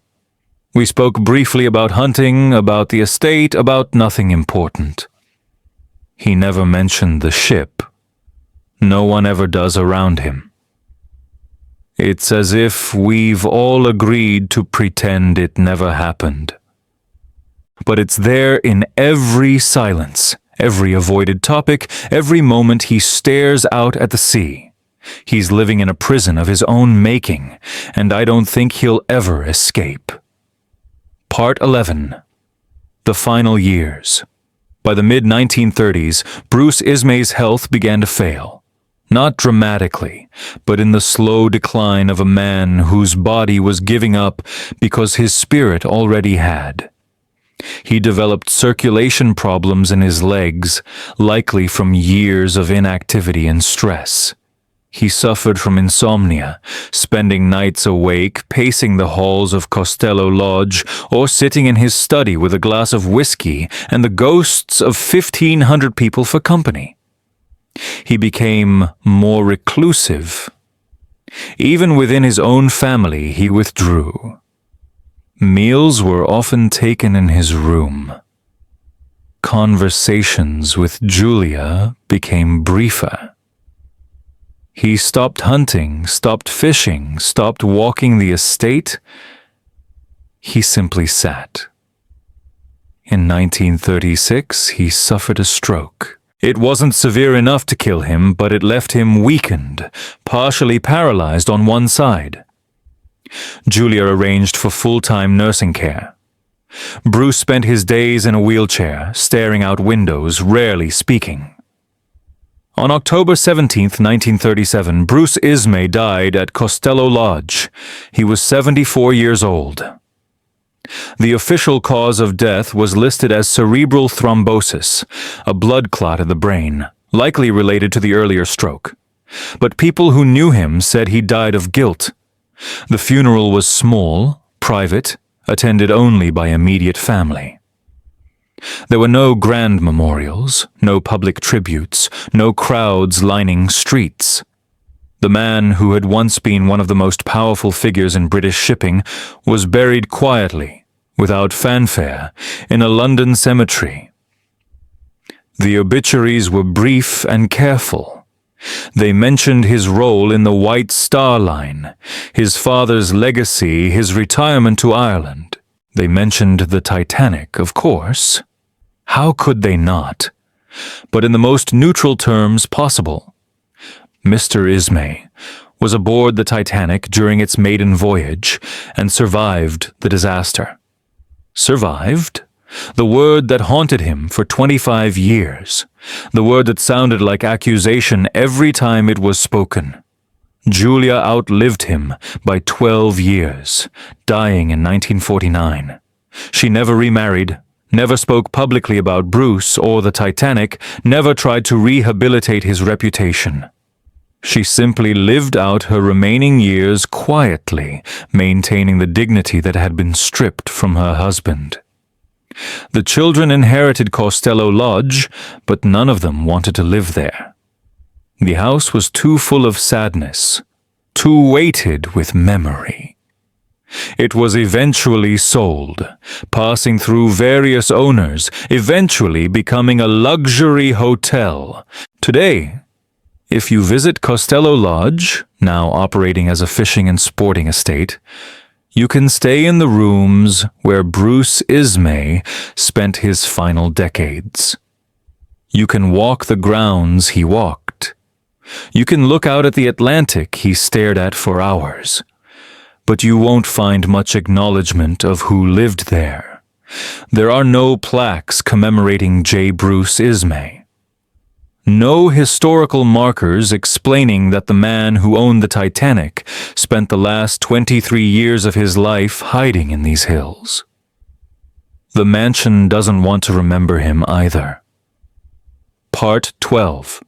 We spoke briefly about hunting, about the estate, about nothing important. He never mentioned the ship. No one ever does around him. It's as if we've all agreed to pretend it never happened. But it's there in every silence, every avoided topic, every moment he stares out at the sea. He's living in a prison of his own making, and I don't think he'll ever escape." Part 11. The Final Years. By the mid-1930s, Bruce Ismay's health began to fail. Not dramatically, but in the slow decline of a man whose body was giving up because his spirit already had. He developed circulation problems in his legs, likely from years of inactivity and stress. He suffered from insomnia, spending nights awake, pacing the halls of Costelloe Lodge, or sitting in his study with a glass of whiskey and the ghosts of 1,500 people for company. He became more reclusive. Even within his own family, he withdrew. Meals were often taken in his room. Conversations with Julia became briefer. He stopped hunting, stopped fishing, stopped walking the estate. He simply sat. In 1936, he suffered a stroke. It wasn't severe enough to kill him, but it left him weakened, partially paralyzed on one side. Julia arranged for full-time nursing care. Bruce spent his days in a wheelchair, staring out windows, rarely speaking. On October 17, 1937, Bruce Ismay died at Costelloe Lodge. He was 74 years old. The official cause of death was listed as cerebral thrombosis, a blood clot in the brain, likely related to the earlier stroke. But people who knew him said he died of guilt. The funeral was small, private, attended only by immediate family. There were no grand memorials, no public tributes, no crowds lining streets. The man who had once been one of the most powerful figures in British shipping was buried quietly, without fanfare, in a London cemetery. The obituaries were brief and careful. They mentioned his role in the White Star Line, his father's legacy, his retirement to Ireland. They mentioned the Titanic, of course. How could they not? But in the most neutral terms possible. Mr. Ismay was aboard the Titanic during its maiden voyage and survived the disaster. Survived? The word that haunted him for 25 years. The word that sounded like accusation every time it was spoken. Julia outlived him by 12 years, dying in 1949. She never remarried, never spoke publicly about Bruce or the Titanic, never tried to rehabilitate his reputation. She simply lived out her remaining years quietly, maintaining the dignity that had been stripped from her husband. The children inherited Costelloe Lodge, but none of them wanted to live there. The house was too full of sadness, too weighted with memory. It was eventually sold, passing through various owners, eventually becoming a luxury hotel. Today, if you visit Costelloe Lodge, now operating as a fishing and sporting estate, you can stay in the rooms where Bruce Ismay spent his final decades. You can walk the grounds he walked. You can look out at the Atlantic he stared at for hours. But you won't find much acknowledgement of who lived there. There are no plaques commemorating J. Bruce Ismay. No historical markers explaining that the man who owned the Titanic spent the last 23 years of his life hiding in these hills. The mansion doesn't want to remember him either. Part 12.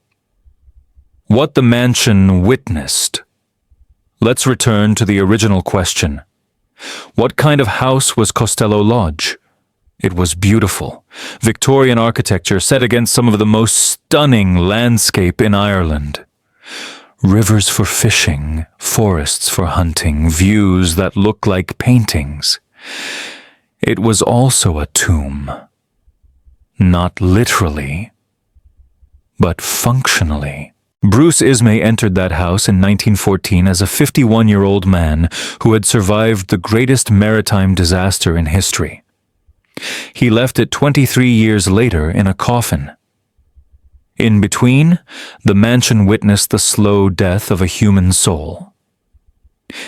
What the mansion witnessed. Let's return to the original question. What kind of house was Costelloe Lodge? It was beautiful, Victorian architecture set against some of the most stunning landscape in Ireland. Rivers for fishing, forests for hunting, views that look like paintings. It was also a tomb. Not literally, but functionally. Bruce Ismay entered that house in 1914 as a 51-year-old man who had survived the greatest maritime disaster in history. He left it 23 years later in a coffin. In between, the mansion witnessed the slow death of a human soul.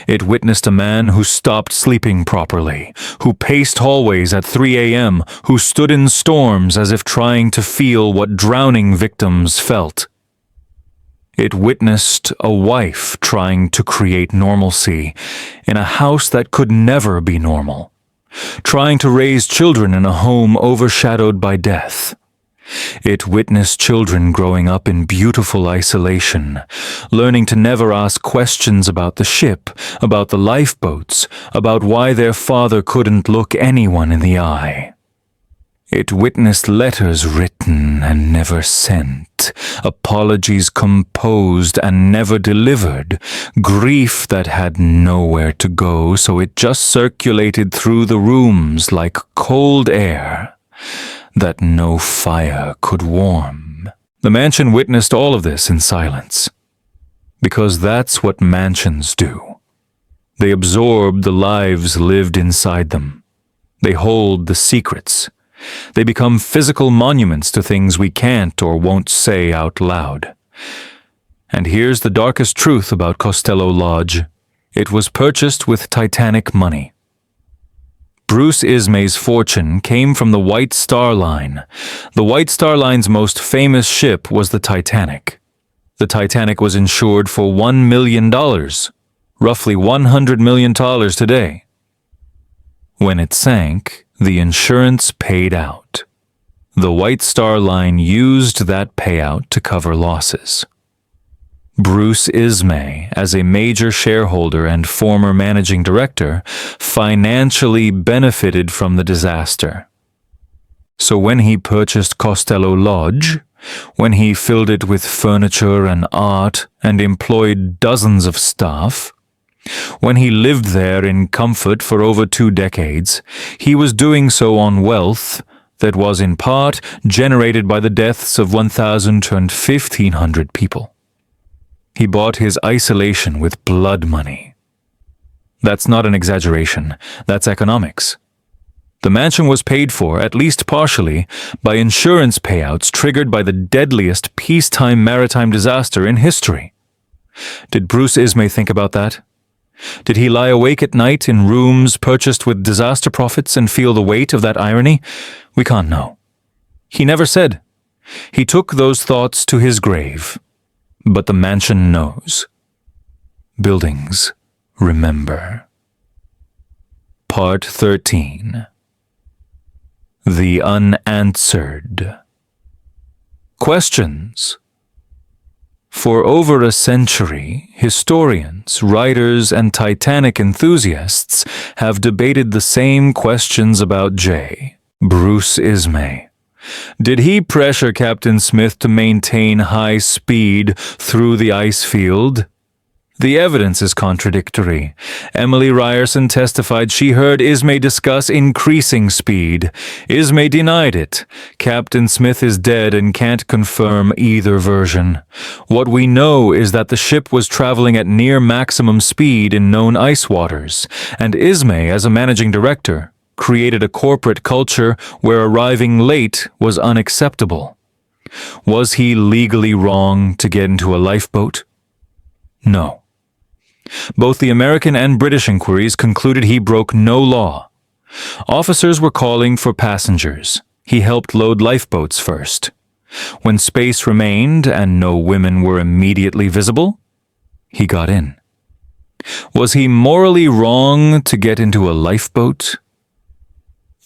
It witnessed a man who stopped sleeping properly, who paced hallways at 3 a.m., who stood in storms as if trying to feel what drowning victims felt. It witnessed a wife trying to create normalcy in a house that could never be normal, trying to raise children in a home overshadowed by death. It witnessed children growing up in beautiful isolation, learning to never ask questions about the ship, about the lifeboats, about why their father couldn't look anyone in the eye. It witnessed letters written and never sent, apologies composed and never delivered, grief that had nowhere to go, so it just circulated through the rooms like cold air that no fire could warm. The mansion witnessed all of this in silence, because that's what mansions do. They absorb the lives lived inside them. They hold the secrets. They become physical monuments to things we can't or won't say out loud. And here's the darkest truth about Costelloe Lodge. It was purchased with Titanic money. Bruce Ismay's fortune came from the White Star Line. The White Star Line's most famous ship was the Titanic. The Titanic was insured for $1 million, roughly $100 million today. When it sank, the insurance paid out. The White Star Line used that payout to cover losses. Bruce Ismay, as a major shareholder and former managing director, financially benefited from the disaster. So when he purchased Costelloe Lodge, when he filled it with furniture and art and employed dozens of staff, when he lived there in comfort for over 2 decades, he was doing so on wealth that was in part generated by the deaths of 1,000 and 1,500 people. He bought his isolation with blood money. That's not an exaggeration, that's economics. The mansion was paid for, at least partially, by insurance payouts triggered by the deadliest peacetime maritime disaster in history. Did Bruce Ismay think about that? Did he lie awake at night in rooms purchased with disaster profits and feel the weight of that irony? We can't know. He never said. He took those thoughts to his grave. But the mansion knows. Buildings remember. Part 13. The Unanswered. Questions. For over a century, historians, writers, and Titanic enthusiasts have debated the same questions about J. Bruce Ismay. Did he pressure Captain Smith to maintain high speed through the ice field? The evidence is contradictory. Emily Ryerson testified she heard Ismay discuss increasing speed. Ismay denied it. Captain Smith is dead and can't confirm either version. What we know is that the ship was traveling at near maximum speed in known ice waters, and Ismay, as a managing director, created a corporate culture where arriving late was unacceptable. Was he legally wrong to get into a lifeboat? No. Both the American and British inquiries concluded he broke no law. Officers were calling for passengers. He helped load lifeboats first. When space remained and no women were immediately visible, he got in. Was he morally wrong to get into a lifeboat?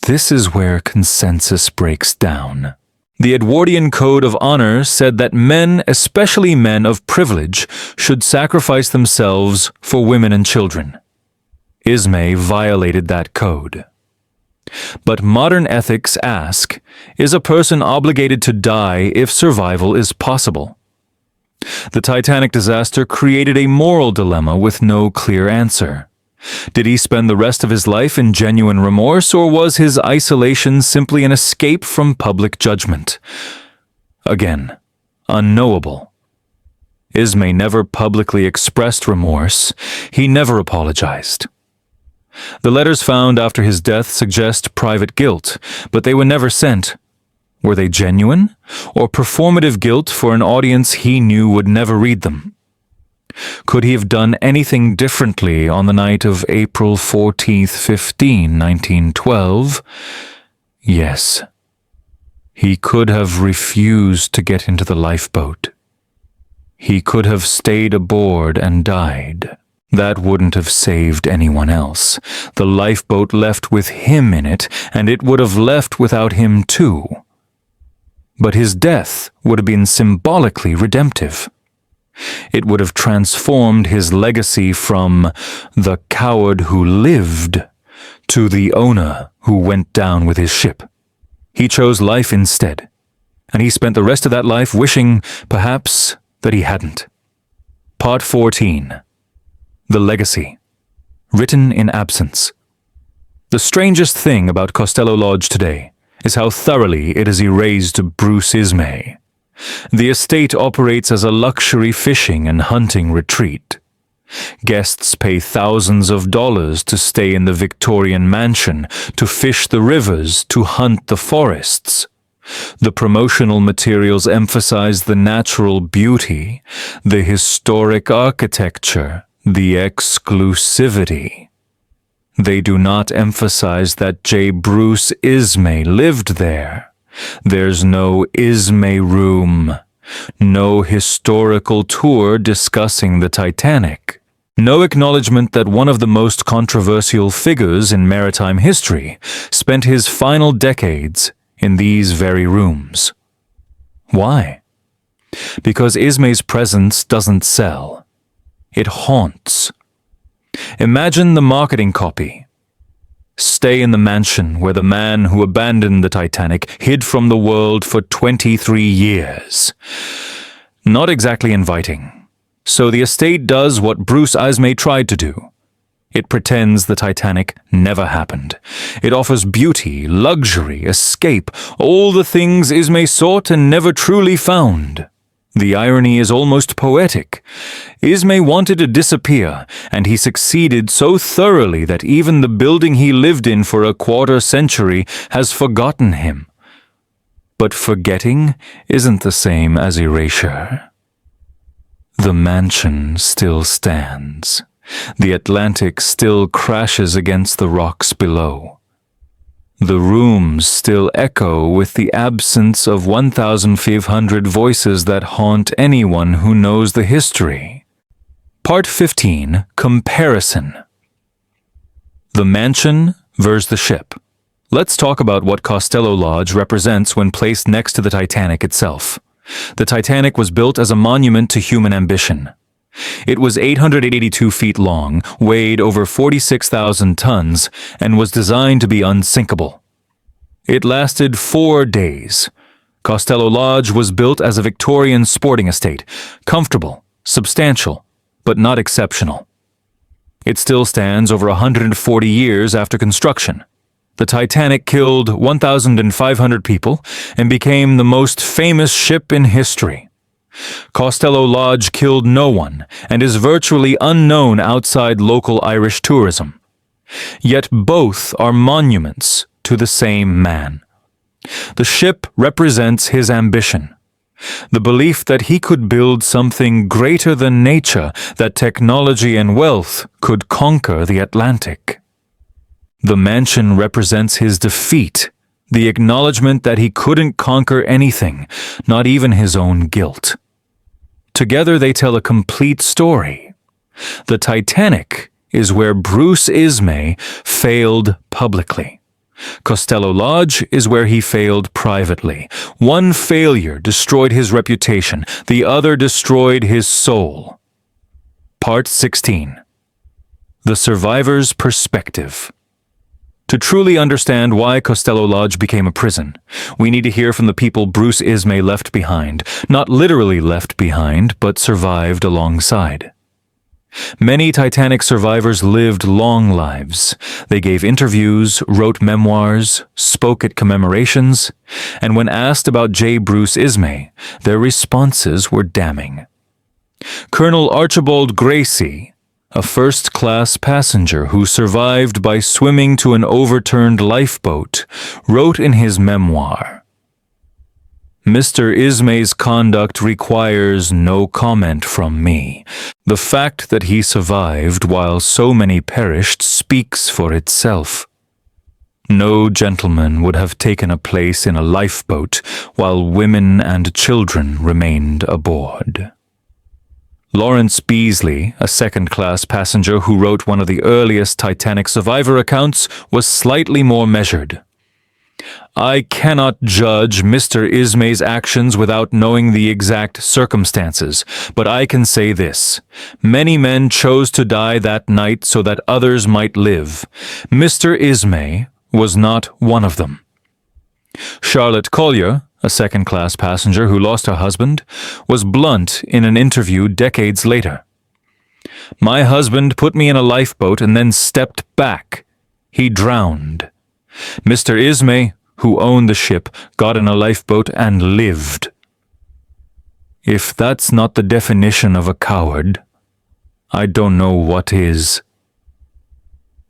This is where consensus breaks down. The Edwardian Code of Honor said that men, especially men of privilege, should sacrifice themselves for women and children. Ismay violated that code. But modern ethics ask, is a person obligated to die if survival is possible? The Titanic disaster created a moral dilemma with no clear answer. Did he spend the rest of his life in genuine remorse, or was his isolation simply an escape from public judgment? Again, unknowable. Ismay never publicly expressed remorse. He never apologized. The letters found after his death suggest private guilt, but they were never sent. Were they genuine, or performative guilt for an audience he knew would never read them? Could he have done anything differently on the night of April 14th, 1912? Yes. He could have refused to get into the lifeboat. He could have stayed aboard and died. That wouldn't have saved anyone else. The lifeboat left with him in it, and it would have left without him too. But his death would have been symbolically redemptive. It would have transformed his legacy from the coward who lived to the owner who went down with his ship. He chose life instead, and he spent the rest of that life wishing, perhaps, that he hadn't. Part 14. The Legacy. Written in absence. The strangest thing about Costelloe Lodge today is how thoroughly it has erased Bruce Ismay. The estate operates as a luxury fishing and hunting retreat. Guests pay thousands of dollars to stay in the Victorian mansion, to fish the rivers, to hunt the forests. The promotional materials emphasize the natural beauty, the historic architecture, the exclusivity. They do not emphasize that J. Bruce Ismay lived there. There's no Ismay room, no historical tour discussing the Titanic, no acknowledgement that one of the most controversial figures in maritime history spent his final decades in these very rooms. Why? Because Ismay's presence doesn't sell. It haunts. Imagine the marketing copy. Stay in the mansion where the man who abandoned the Titanic hid from the world for 23 years. Not exactly inviting. So the estate does what Bruce Ismay tried to do. It pretends the Titanic never happened. It offers beauty, luxury, escape, all the things Ismay sought and never truly found. The irony is almost poetic. Ismay wanted to disappear, and he succeeded so thoroughly that even the building he lived in for a quarter century has forgotten him. But forgetting isn't the same as erasure. The mansion still stands. The Atlantic still crashes against the rocks below. The rooms still echo with the absence of 1,500 voices that haunt anyone who knows the history. Part 15. Comparison. The mansion versus the ship. Let's talk about what Costelloe Lodge represents when placed next to the Titanic itself. The Titanic was built as a monument to human ambition. It was 882 feet long, weighed over 46,000 tons, and was designed to be unsinkable. It lasted 4 days. Costelloe Lodge was built as a Victorian sporting estate, comfortable, substantial, but not exceptional. It still stands over 140 years after construction. The Titanic killed 1,500 people and became the most famous ship in history. Costelloe Lodge killed no one and is virtually unknown outside local Irish tourism. Yet both are monuments to the same man. The ship represents his ambition, the belief that he could build something greater than nature, that technology and wealth could conquer the Atlantic. The mansion represents his defeat, the acknowledgement that he couldn't conquer anything, not even his own guilt. Together they tell a complete story. The Titanic is where Bruce Ismay failed publicly. Costelloe Lodge is where he failed privately. One failure destroyed his reputation, the other destroyed his soul. Part 16. The Survivor's Perspective. To truly understand why Costelloe Lodge became a prison, we need to hear from the people Bruce Ismay left behind, not literally left behind, but survived alongside. Many Titanic survivors lived long lives. They gave interviews, wrote memoirs, spoke at commemorations, and when asked about J. Bruce Ismay, their responses were damning. Colonel Archibald Gracie, a first-class passenger who survived by swimming to an overturned lifeboat, wrote in his memoir, "Mr. Ismay's conduct requires no comment from me. The fact that he survived while so many perished speaks for itself. No gentleman would have taken a place in a lifeboat while women and children remained aboard." Lawrence Beasley, a second-class passenger who wrote one of the earliest Titanic survivor accounts, was slightly more measured. "I cannot judge Mr. Ismay's actions without knowing the exact circumstances, but I can say this. Many men chose to die that night so that others might live. Mr. Ismay was not one of them." Charlotte Collier, a second-class passenger who lost her husband, was blunt in an interview decades later. "My husband put me in a lifeboat and then stepped back. He drowned. Mr. Ismay, who owned the ship, got in a lifeboat and lived. If that's not the definition of a coward, I don't know what is."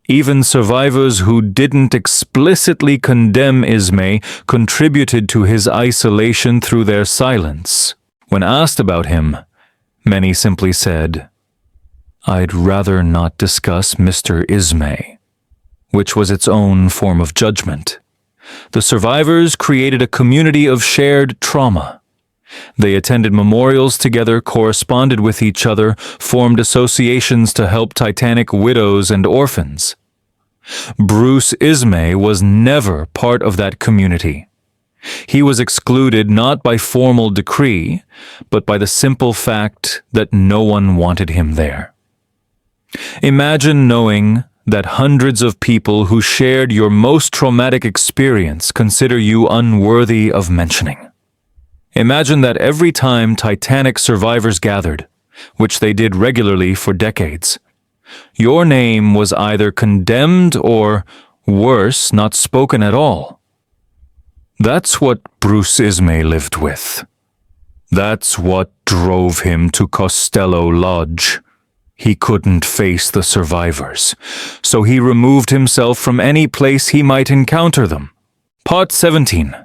Even survivors who didn't explicitly condemn Ismay contributed to his isolation through their silence. When asked about him, many simply said, "I'd rather not discuss Mr. Ismay," which was its own form of judgment. The survivors created a community of shared trauma. They attended memorials together, corresponded with each other, formed associations to help Titanic widows and orphans. Bruce Ismay was never part of that community. He was excluded not by formal decree, but by the simple fact that no one wanted him there. Imagine knowing that hundreds of people who shared your most traumatic experience consider you unworthy of mentioning. Imagine that every time Titanic survivors gathered, which they did regularly for decades, your name was either condemned or, worse, not spoken at all. That's what Bruce Ismay lived with. That's what drove him to Costelloe Lodge. He couldn't face the survivors, so he removed himself from any place he might encounter them. Part 17.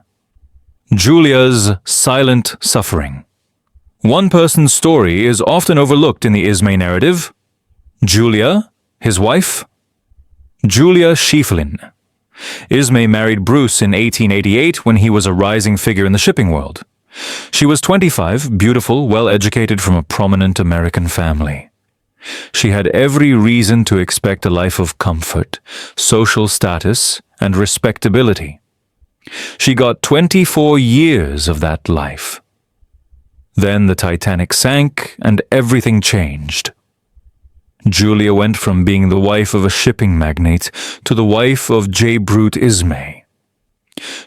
Julia's silent suffering. One person's story is often overlooked in the Ismay narrative. Julia, his wife. Julia Schiefelin. Ismay married Bruce in 1888 when he was a rising figure in the shipping world. She was 25, beautiful, well-educated from a prominent American family. She had every reason to expect a life of comfort, social status, and respectability. She got 24 years of that life. Then the Titanic sank and everything changed. Julia went from being the wife of a shipping magnate to the wife of J. Bruce Ismay.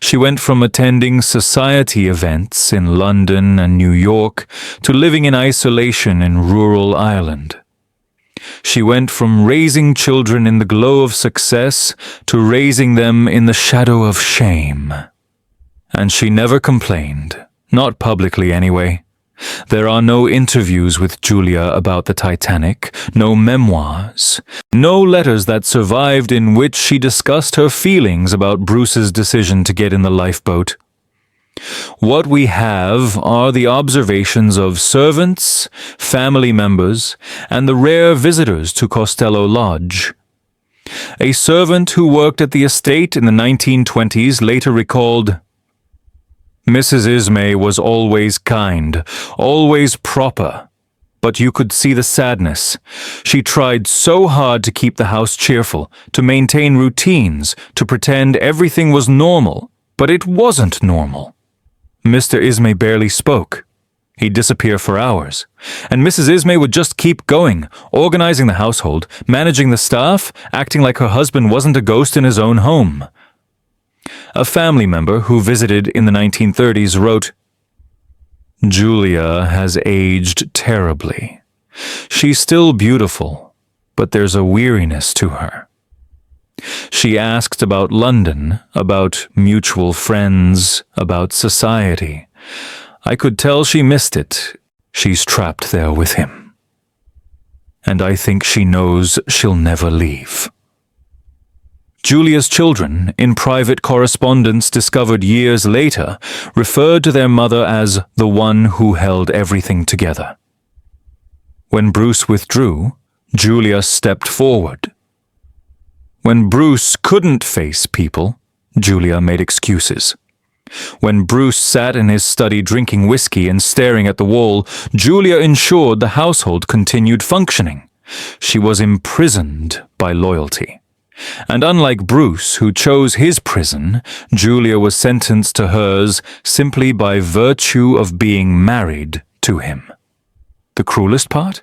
She went from attending society events in London and New York to living in isolation in rural Ireland. She went from raising children in the glow of success to raising them in the shadow of shame. And she never complained, not publicly anyway. There are no interviews with Julia about the Titanic, no memoirs, no letters that survived in which she discussed her feelings about Bruce's decision to get in the lifeboat. What we have are the observations of servants, family members, and the rare visitors to Costelloe Lodge. A servant who worked at the estate in the 1920s later recalled, "Mrs. Ismay was always kind, always proper, but you could see the sadness. She tried so hard to keep the house cheerful, to maintain routines, to pretend everything was normal, but it wasn't normal. Mr. Ismay barely spoke. He'd disappear for hours, and Mrs. Ismay would just keep going, organizing the household, managing the staff, acting like her husband wasn't a ghost in his own home." A family member who visited in the 1930s wrote, "Julia has aged terribly. She's still beautiful, but there's a weariness to her. She asked about London, about mutual friends, about society. I could tell she missed it. She's trapped there with him. And I think she knows she'll never leave." Julia's children, in private correspondence discovered years later, referred to their mother as the one who held everything together. When Bruce withdrew, Julia stepped forward. When Bruce couldn't face people, Julia made excuses. When Bruce sat in his study drinking whiskey and staring at the wall, Julia ensured the household continued functioning. She was imprisoned by loyalty. And unlike Bruce, who chose his prison, Julia was sentenced to hers simply by virtue of being married to him. The cruelest part?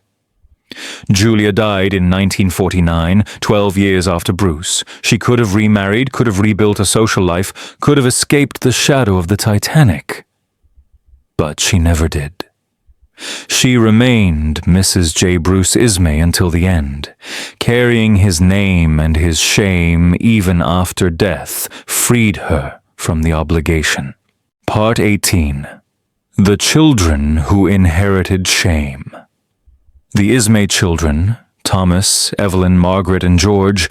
Julia died in 1949, 12 years after Bruce. She could have remarried, could have rebuilt a social life, could have escaped the shadow of the Titanic. But she never did. She remained Mrs. J. Bruce Ismay until the end, carrying his name and his shame even after death freed her from the obligation. Part 18. The Children Who Inherited Shame. The Ismay children, Thomas, Evelyn, Margaret, and George,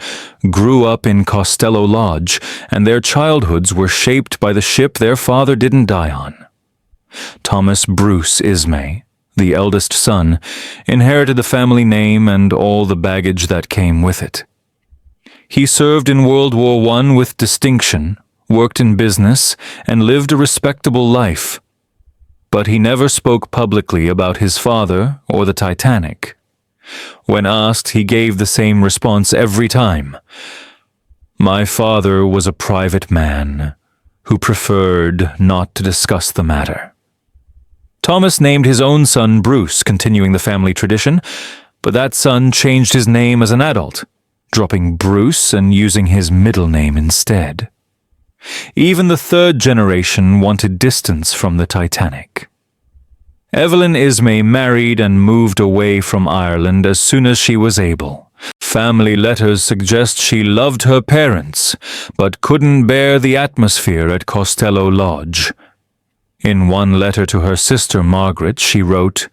grew up in Costelloe Lodge, and their childhoods were shaped by the ship their father didn't die on. Thomas Bruce Ismay, the eldest son, inherited the family name and all the baggage that came with it. He served in World War I with distinction, worked in business, and lived a respectable life. But he never spoke publicly about his father or the Titanic. When asked, he gave the same response every time. "My father was a private man who preferred not to discuss the matter." Thomas named his own son Bruce, continuing the family tradition, but that son changed his name as an adult, dropping Bruce and using his middle name instead. Even the third generation wanted distance from the Titanic. Evelyn Ismay married and moved away from Ireland as soon as she was able. Family letters suggest she loved her parents, but couldn't bear the atmosphere at Costelloe Lodge. In one letter to her sister Margaret, she wrote,